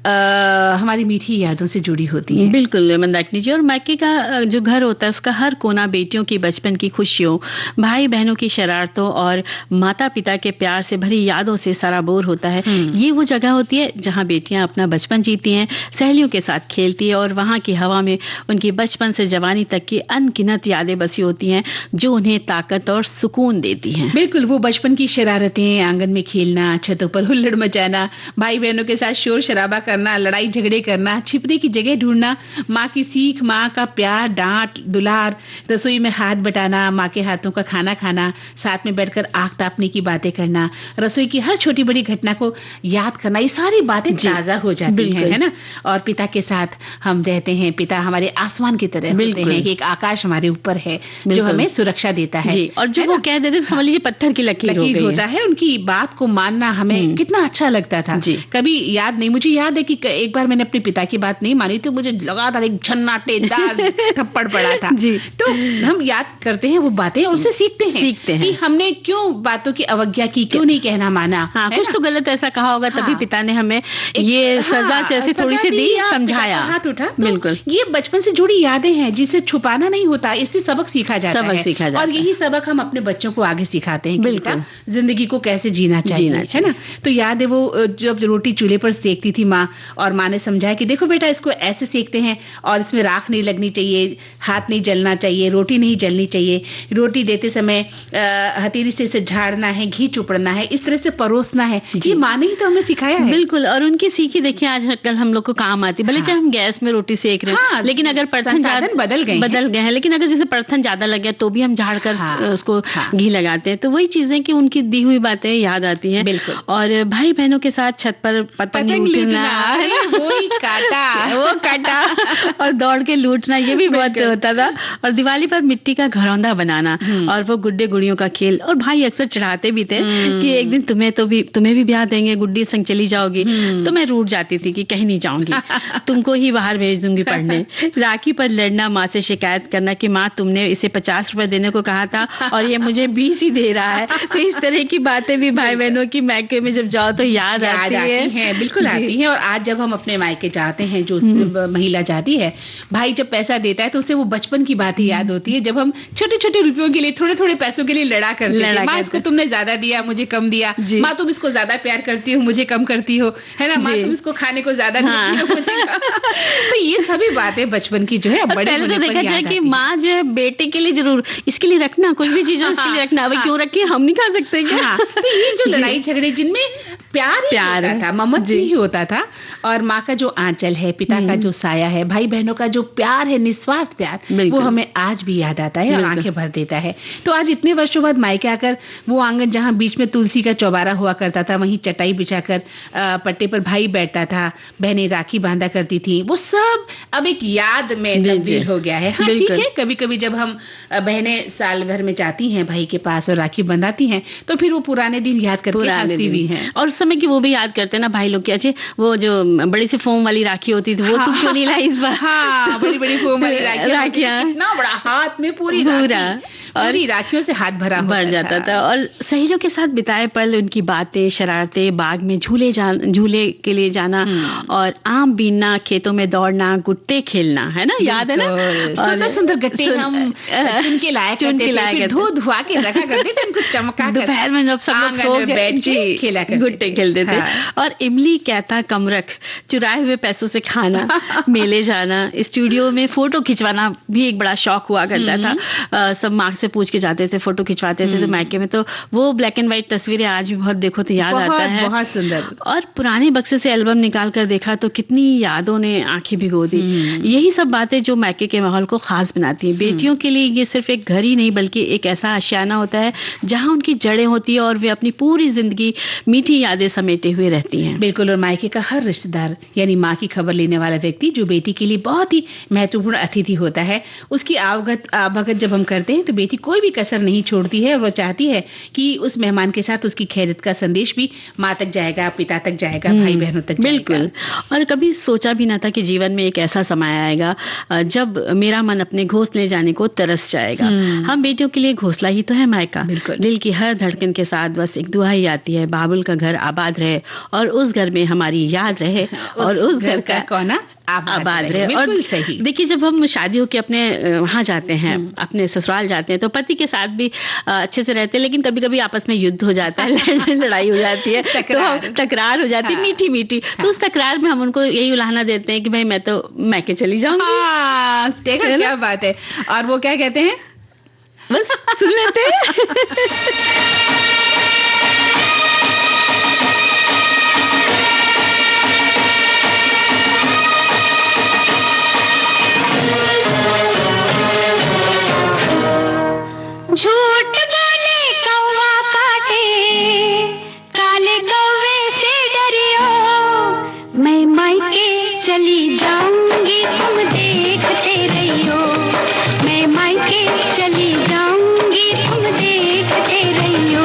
हमारी मीठी यादों से जुड़ी होती हैं। बिल्कुल मंदाकिनी जी, और मायके का जो घर होता है उसका हर कोना बेटियों की बचपन की खुशियों, भाई बहनों की शरारतों और माता पिता के प्यार से भरी यादों से सराबोर होता है। ये वो जगह होती है जहां बेटियां अपना बचपन जीती हैं, सहेलियों के साथ खेलती है और वहां की हवा में उनकी बचपन से जवानी तक की अनगिनत यादें बसी होती हैं जो उन्हें ताकत और सुकून देती हैं। बिल्कुल, वो बचपन की शरारतें, आंगन में खेलना, छतों पर हुल्लड़ मचाना, भाई बहनों के साथ शोर शराबा करना, लड़ाई झगड़े करना, छिपने की जगह ढूंढना, माँ की सीख, माँ का प्यार, डांट दुलार, रसोई में हाथ बटाना, माँ के हाथों का खाना खाना, साथ में बैठकर आग तापने की बातें करना, रसोई की हर छोटी बड़ी घटना को याद करना, ये सारी बातें ताजा हो जाती हैं, है ना। और पिता के साथ हम रहते हैं, पिता हमारे आसमान की तरह होते हैं कि एक आकाश हमारे ऊपर है जो हमें सुरक्षा देता है। और जो वो कह देते समझ लीजिए पत्थर की लकीर होता है, उनकी बात को मानना हमें कितना अच्छा लगता था। कभी याद नहीं, मुझे याद है कि एक बार मैंने अपने पिता की बात नहीं मानी तो मुझे लगातार एक झन्नाटेदार थप्पड़ पड़ा था। तो हम याद करते हैं वो बातें और उससे सीख सीखते हैं कि हमने क्यों बातों की अवज्ञा की, क्यों नहीं कहना माना। हाँ, कुछ तो गलत ऐसा कहा होगा, तभी पिता ने हमें ये सजा जैसे थोड़ी सी दी, समझाया। हाथ उठा। बिल्कुल, ये बचपन से जुड़ी यादें हैं जिसे छुपाना नहीं होता, इससे सबक सीखा जाता है। और यही सबक हम अपने बच्चों को आगे सिखाते हैं कि जिंदगी को कैसे जीना चाहिए, है ना। तो याद है वो जब रोटी चूल्हे पर सेकती थी माँ, और माँ ने समझाया कि देखो बेटा, इसको ऐसे सेकते हैं और इसमें राख नहीं लगनी चाहिए, हाथ नहीं जलना चाहिए, रोटी नहीं जलनी चाहिए, रोटी देते समय हथेली से इसे झाड़ना है, घी चुपड़ना है, इस तरह से परोसना है। ये माँ ने ही तो हमें सिखाया है। बिल्कुल, और उनकी सीखी देखिए आज कल हम लोग को काम आती, भले चाहे हम गैस में रोटी सेक रहे हैं, लेकिन अगर परथन बदल गए हैं, लेकिन अगर जैसे परथन ज्यादा लग गया तो भी हम झाड़ कर उसको घी लगाते हैं। तो वही चीजें कि उनकी दी हुई बातें याद आती हैं। बिल्कुल। और भाई बहनों के साथ छत पर पतंग लूटना, वो काटा और दौड़ के लूटना, ये भी बहुत होता था। और दिवाली पर मिट्टी का घरौंदा बनाना और वो गुड्डे गुड़ियों का खेल, और भाई अक्सर चढ़ाते भी थे कि एक दिन तुम्हें भी ब्याह देंगे, गुड्डी संग चली जाओगी। तो मैं रूठ जाती थी कि कहीं नहीं जाऊंगी, तुमको ही बाहर भेज दूंगी पढ़ने। राखी पर लड़ना, माँ से शिकायत करना कि माँ तुमने इसे 50 रुपए देने को कहा था और ये मुझे 20 ही दे रहा है। तो इस तरह की बातें भी भाई बहनों की मायके में जब जाओ तो याद आती है। बिल्कुल आती है। और आज जब हम अपने मायके जाते हैं, जो महिला जाती है, भाई जब पैसा देता है तो उसे वो बचपन की बात ही याद होती है, जब हम छोटे छोटे रुपयों के लिए, थोड़े थोड़े पैसों के लिए लड़ा करते थे। माँ इसको तुमने ज्यादा दिया, मुझे कम दिया, माँ तुम इसको ज्यादा प्यार करती हो, मुझे कम करती हो, है ना, माँ तुम इसको खाने को ज्यादा देती हो, मुझे तो ये सभी बातें बचपन की जो है बड़े होने पर देखा जाए कि माँ जो है बेटे के लिए जरूर इसके लिए रखना, कुछ भी चीजों इसके लिए रखना, क्यों रखी, हम नहीं खा सकते क्या? तो ये जो लड़ाई झगड़े जिनमें प्यार होता था, ममत्व ही होता था, और माँ का जो आंचल है, पिता का जो साया है, भाई बहनों का जो प्यार है, निस्वार्थ प्यार, वो हमें आज भी याद आता है और आंखें भर देता है। तो आज इतने वर्षों बाद मायके आकर वो आंगन जहाँ बीच में तुलसी का चौबारा हुआ करता था, वहीं चटाई बिछाकर पट्टे पर भाई बैठता था, बहनें राखी बांधा करती थी, वो सब अब एक याद में तब्दील हो गया है। हाँ, ठीक है, कभी कभी जब हम बहनें साल भर में जाती हैं भाई के पास और राखी बंधाती हैं, तो फिर वो पुराने दिन याद करके हंसती भी हैं। और समय की वो भी याद करते हैं ना भाई लोग, अच्छे वो जो बड़ी सी फोम वाली राखी होती थी, वो तू क्यों नहीं लाई इस बार? हाँ, बड़ी बड़ी फोम वाली राखियां, इतना बड़ा हाथ में पूरी और राखियों से हाथ भर जाता था। और सहेलियों के साथ बिताए पल, उनकी बातें, शरारतें, बाग में झूले के लिए जाना और आम बीनना, खेतों में दौड़ना, गुट्टे खेलना, है ना, याद है ना? सुंदर सुंदर गट्टे हम चुन के लाया करते थे, धो धुआ के रखा करते थे, उनको चमका दोपहर में जब सब लोग सो गए बैठ के खेला करते, गुट्टे खेलते थे। और इमली, कहता, कमरख, चुराए हुए पैसों से खाना, मेले जाना, स्टूडियो में फोटो खिंचवाना भी एक बड़ा शौक हुआ करता था। सब माँ से पूछ के जाते थे, फोटो खिंचवाते थे। तो मायके में तो वो ब्लैक एंड व्हाइट तस्वीरें आज भी बहुत देखो तो याद आता है, बहुत सुंदर। और पुराने बक्से से एल्बम निकाल कर देखा तो कितनी यादों ने आंखें भिगो दी। यही सब बातें जो मायके के माहौल को खास बनाती है। बेटियों के लिए ये सिर्फ एक घर ही नहीं बल्कि एक ऐसा आशियाना होता है जहाँ उनकी जड़ें होती है और वे अपनी पूरी जिंदगी मीठी यादें समेटे हुए रहती हैं। बिल्कुल। और मायके का हर रिश्तेदार यानी माँ की खबर लेने वाला व्यक्ति जो बेटी के लिए बहुत ही महत्वपूर्ण अतिथि होता है, उसकी आवभगत जब हम करते हैं तो बेटी कोई भी कसर नहीं छोड़ती है। वो चाहती है कि उस मेहमान के साथ उसकी खैरियत का संदेश भी माँ तक जाएगा, पिता तक जाएगा, भाई बहनों तक जाएगा। बिल्कुल। और कभी सोचा भी ना था कि जीवन में एक ऐसा समय आएगा जब मेरा मन अपने घोंसले जाने को तरस जाएगा। हम बेटियों के लिए घोंसला ही तो है मायका। दिल की हर धड़कन के साथ बस एक दुआ ही आती है, बाबुल का घर आबाद रहे और उस घर में हमारी याद रहे और उस घर का कोना आबाद रहे। और सही देखिए, जब हम शादी होके अपने वहां जाते हैं, अपने ससुराल जाते हैं, तो पति के साथ भी अच्छे से रहते हैं, लेकिन कभी कभी आपस में युद्ध हो जाता है, लड़ाई हो जाती है, तकरार हो जाती है, मीठी मीठी। तो उस तकरार में हम उनको यही उलाहना देते हैं कि भाई मैं तो मैके चली जाऊंगी। देखा क्या बात है। और वो क्या कहते हैं, बस सुन लेते हैं। झूठ बोले कौवा काटे, काले कौवे से डरियो, मैं मायके चली जाऊंगी तुम देखते रहियो, मैं मायके चली जाऊंगी तुम देखते रहियो।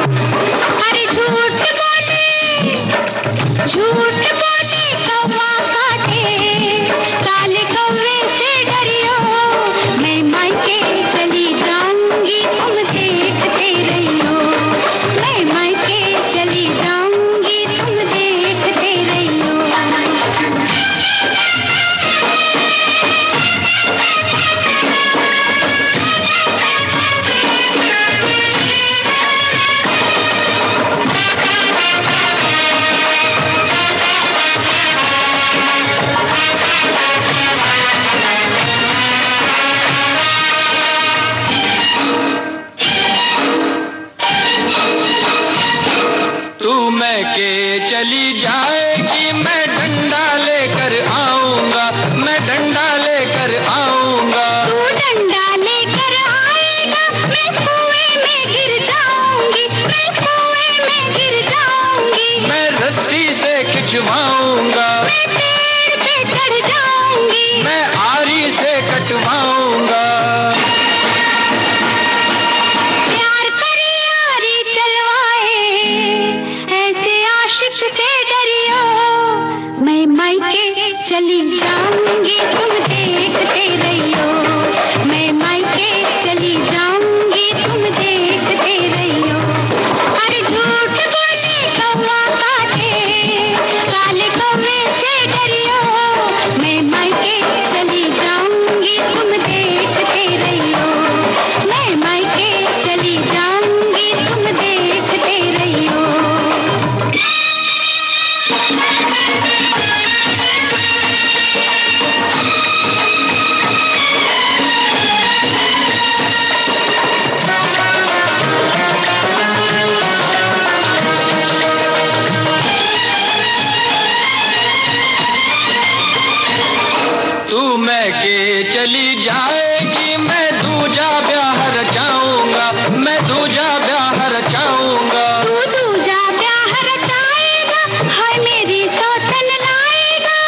तू मैके चली जाएगी, मैं डंडा लेकर आऊंगा, मैं डंडा लेकर आऊंगा। तू डंडा लेकर आएगा, मैं कुएं में गिर जाऊंगी, मैं कुएं में गिर जाऊंगी। मैं रस्सी से खिंचवाऊंगा, मैं पेड़ पे चढ़ जाऊंगी, मैं आरी से कटवाऊंगा। प्यार करे यारी चलवाए, ऐसे आशिक से डरियो। मैं मायके चली जाऊंगी, तुम देखते रहियो। मैं मायके चली जाऊंगी, तुम देखते रहियो। अरे झूठ बोले कौवा काटे, काले कौवे से डरियो। मैं मायके चली जाऊंगी, तुम देखते रहियो। मैं मायके चली जाऊंगी, तुम देखते रहियो। तू मैके चली जाएगी, मैं दूजा ब्याह रचाऊंगा, मैं दूजा ब्याह रचाऊंगा। तू दूजा ब्याह रचाएगा, हाय मेरी सौतन लाएगा।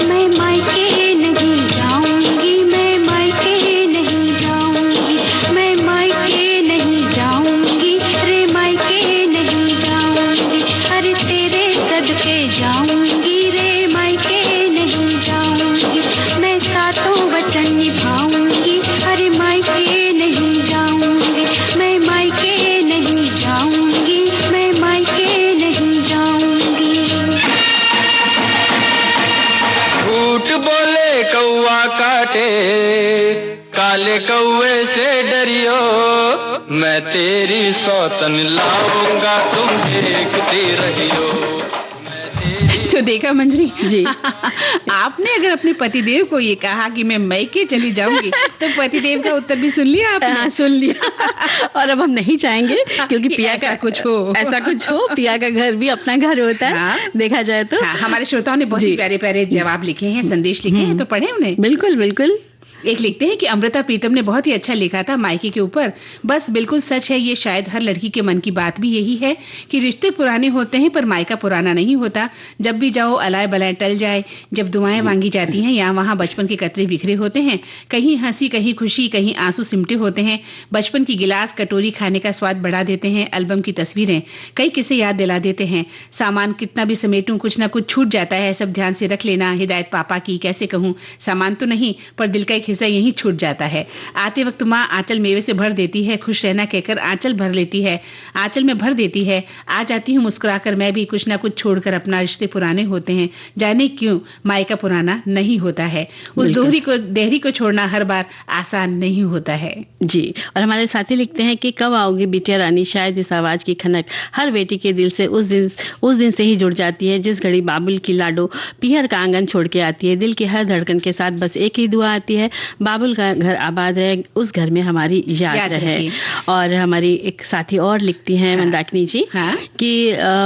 मैं मायके नहीं जाऊंगी, मैं मायके नहीं जाऊंगी, मैं मायके नहीं जाऊंगी, रे मायके नहीं जाऊंगी। अरे तेरे सदके जाऊंगी, रे मायके नहीं जाऊंगी। मैं सातों वचन निभाऊंगी, अरे मायके नहीं जाऊंगी, मैं मायके नहीं जाऊंगी, मैं मायके नहीं जाऊंगी। झूठ बोले कौवा काटे, काले कौवे से डरियो। मैं तेरी सौतन लाऊंगा, तुम देखती रहियो। तो देखा मंजरी जी। आपने अगर अपने पतिदेव को ये कहा कि मैं मैके चली जाऊंगी, तो पतिदेव का उत्तर भी सुन लिया आपने? हाँ, सुन लिया। और अब हम नहीं चाहेंगे, क्योंकि पिया का ऐसा कुछ हो। पिया का घर भी अपना घर होता है। हाँ। देखा जाए तो हमारे श्रोताओं ने बहुत ही प्यारे प्यारे जवाब लिखे हैं, संदेश लिखे हैं, तो पढ़े उन्हें। बिल्कुल बिल्कुल। एक लिखते हैं कि अमृता प्रीतम ने बहुत ही अच्छा लिखा था मायके के ऊपर। बस बिल्कुल सच है, ये शायद हर लड़की के मन की बात भी यही है कि रिश्ते पुराने होते हैं पर मायका पुराना नहीं होता। जब भी जाओ अलाय बलाय टल जाए। जब दुआएं मांगी जाती हैं यहाँ वहाँ बचपन के कतरे बिखरे होते हैं, कहीं हंसी कहीं खुशी कहीं आंसू सिमटे होते हैं। बचपन की गिलास कटोरी खाने का स्वाद बढ़ा देते हैं। एल्बम की तस्वीरें कई किस्से याद दिला देते हैं। सामान कितना भी समेटूं कुछ ना कुछ छूट जाता है, सब ध्यान से रख लेना। हिदायत पापा की कैसे कहूँ, सामान तो नहीं पर दिल का एक हिस्सा यहीं छूट जाता है। आते वक्त माँ आंचल मेवे से भर देती है, खुश रहना कहकर आंचल भर लेती है, आंचल में भर देती है। आ जाती हूँ मुस्कुराकर मैं भी, कुछ ना कुछ छोड़कर अपना रिश्ते पुराने होते हैं। जाने क्यों मायका पुराना नहीं होता है। उस देहरी को छोड़ना हर बार आसान नहीं होता है। जी। और हमारे साथी लिखते हैं कि कब आओगी बिटिया रानी, शायद इस आवाज की खनक हर बेटी के दिल से उस दिन से ही जुड़ जाती है जिस घड़ी बाबुल की लाडो पीहर का आंगन छोड़ के आती है। दिल की हर धड़कन के साथ बस एक ही दुआ आती है, बाबुल का घर आबाद रहे, उस घर में हमारी याद रहे। और हमारी एक साथी और लिखती हैं मंदाकिनी जी कि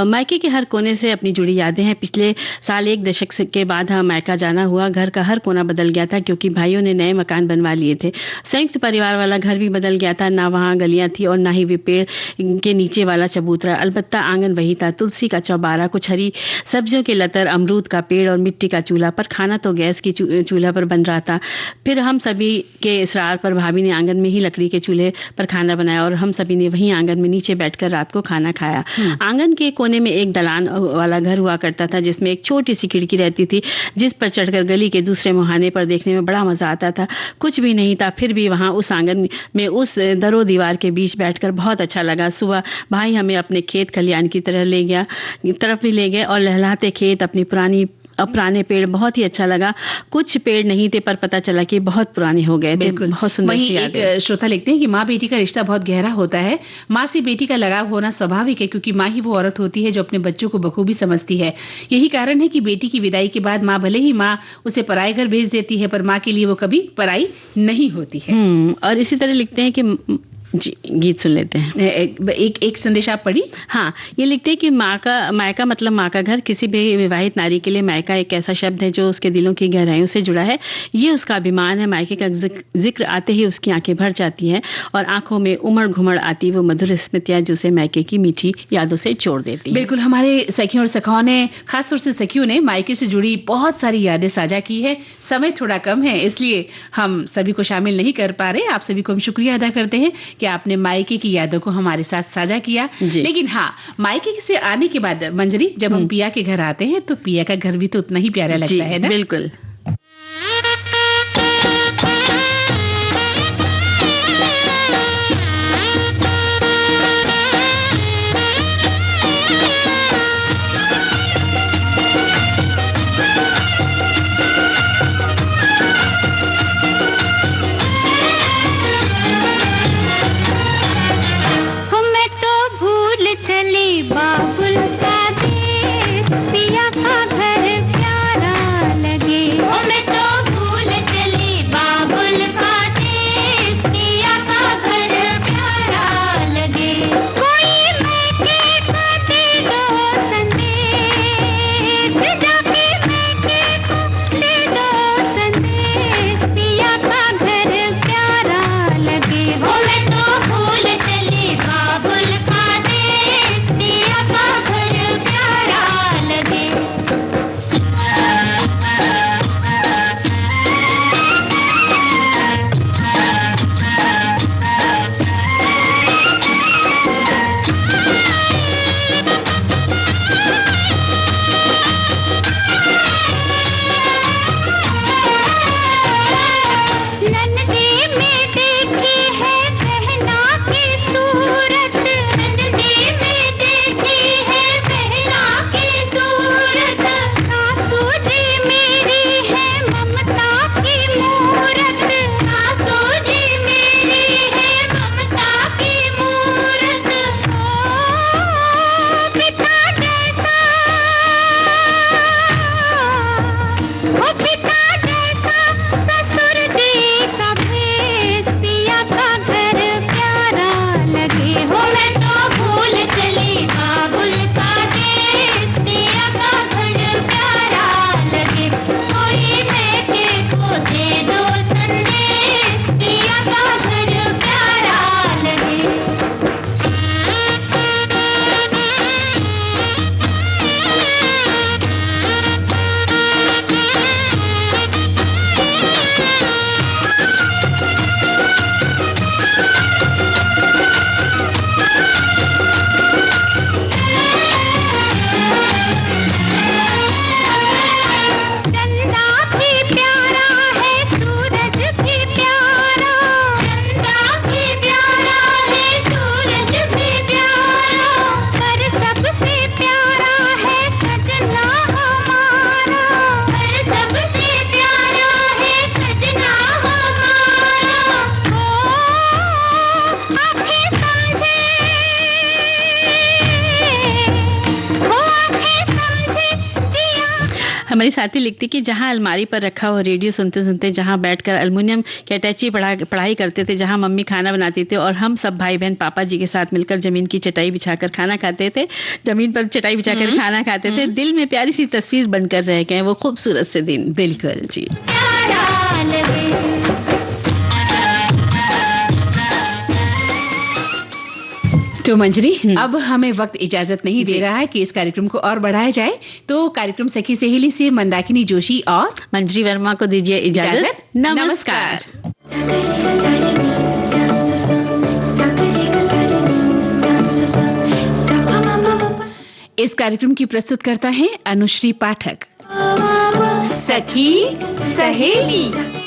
मायके के हर कोने से अपनी जुड़ी यादें हैं। पिछले साल 1 दशक के बाद मायका जाना हुआ। घर का हर कोना बदल गया था क्योंकि भाइयों ने नए मकान बनवा लिए थे। संयुक्त परिवार वाला घर भी बदल गया था, ना वहाँ गलियां थी और ना ही वे पेड़ के नीचे वाला चबूतरा। अलबत्ता आंगन वही था, तुलसी का चौबारा, कुछ हरी सब्जियों के लतर, अमरूद का पेड़ और मिट्टी का चूल्हा। पर खाना तो गैस की चूल्हा पर बन रहा था। फिर हम सभी के इसरार पर भाभी ने आंगन में ही लकड़ी के चूल्हे पर खाना बनाया और हम सभी ने वहीं आंगन में नीचे बैठकर रात को खाना खाया। आंगन के कोने में एक दलान वाला घर हुआ करता था जिसमें एक छोटी सी खिड़की रहती थी जिस पर चढ़कर गली के दूसरे मुहाने पर देखने में बड़ा मजा आता था। कुछ भी नहीं था फिर भी वहां उस आंगन में उस दरो दीवार के बीच बैठकर बहुत अच्छा लगा। सुबह भाई हमें अपने खेत खलियान की तरफ ले गए और लहलाते खेत, अपनी पुराने पेड़, बहुत ही अच्छा लगा। कुछ पेड़ नहीं थे पर पता चला कि बहुत पुराने हो गए थे। बहुत सुंदर सी याद है। एक श्रोता लिखते हैं कि माँ बेटी का रिश्ता बहुत गहरा होता है। माँ से बेटी का लगाव होना स्वाभाविक है क्योंकि माँ ही वो औरत होती है जो अपने बच्चों को बखूबी समझती है। यही कारण है कि बेटी की विदाई के बाद माँ भले ही माँ उसे पराए घर भेज देती है पर माँ के लिए वो कभी पराई नहीं होती है। और इसी तरह लिखते हैं कि जी, गीत सुन लेते हैं। एक संदेश आप पढ़ी। हाँ, ये लिखते हैं कि मायका मतलब माँ का घर। किसी भी विवाहित नारी के लिए मायका एक ऐसा शब्द है जो उसके दिलों की गहराइयों से जुड़ा है। ये उसका अभिमान है। मायके का जिक्र आते ही उसकी आंखें भर जाती हैं और आंखों में उमड़ घुमड़ आती वो मधुर स्मृतियां जो उसे मायके की मीठी यादों से जोड़ देती हैं। बिल्कुल, हमारे सखियों और सखाओं ने, खासतौर से सखियों ने मायके से जुड़ी बहुत सारी यादें साझा की है। समय थोड़ा कम है, इसलिए हम सभी को शामिल नहीं कर पा रहे। आप सभी को हम शुक्रिया अदा करते हैं कि आपने मायके की यादों को हमारे साथ साझा किया। लेकिन हाँ, मायके से आने के बाद मंजरी, जब हम पिया के घर आते हैं तो पिया का घर भी तो उतना ही प्यारा लगता है ना। बिल्कुल। हमारी साथी लिखती कि जहां अलमारी पर रखा हो रेडियो सुनते सुनते, जहां बैठकर एल्युमिनियम की अटैची पढ़ाई करते थे, जहां मम्मी खाना बनाती थी और हम सब भाई बहन पापा जी के साथ मिलकर जमीन की चटाई बिछाकर खाना खाते थे, जमीन पर चटाई बिछाकर खाना खाते थे, दिल में प्यारी सी तस्वीर बनकर रह गए वो खूबसूरत से दिन। बिल्कुल जी। तो मंजरी, अब हमें वक्त इजाजत नहीं दे रहा है कि इस कार्यक्रम को और बढ़ाया जाए, तो कार्यक्रम सखी सहेली से मंदाकिनी जोशी और मंजरी वर्मा को दीजिए इजाजत। नमस्कार। इस कार्यक्रम की प्रस्तुत करता है अनुश्री पाठक। सखी सहेली।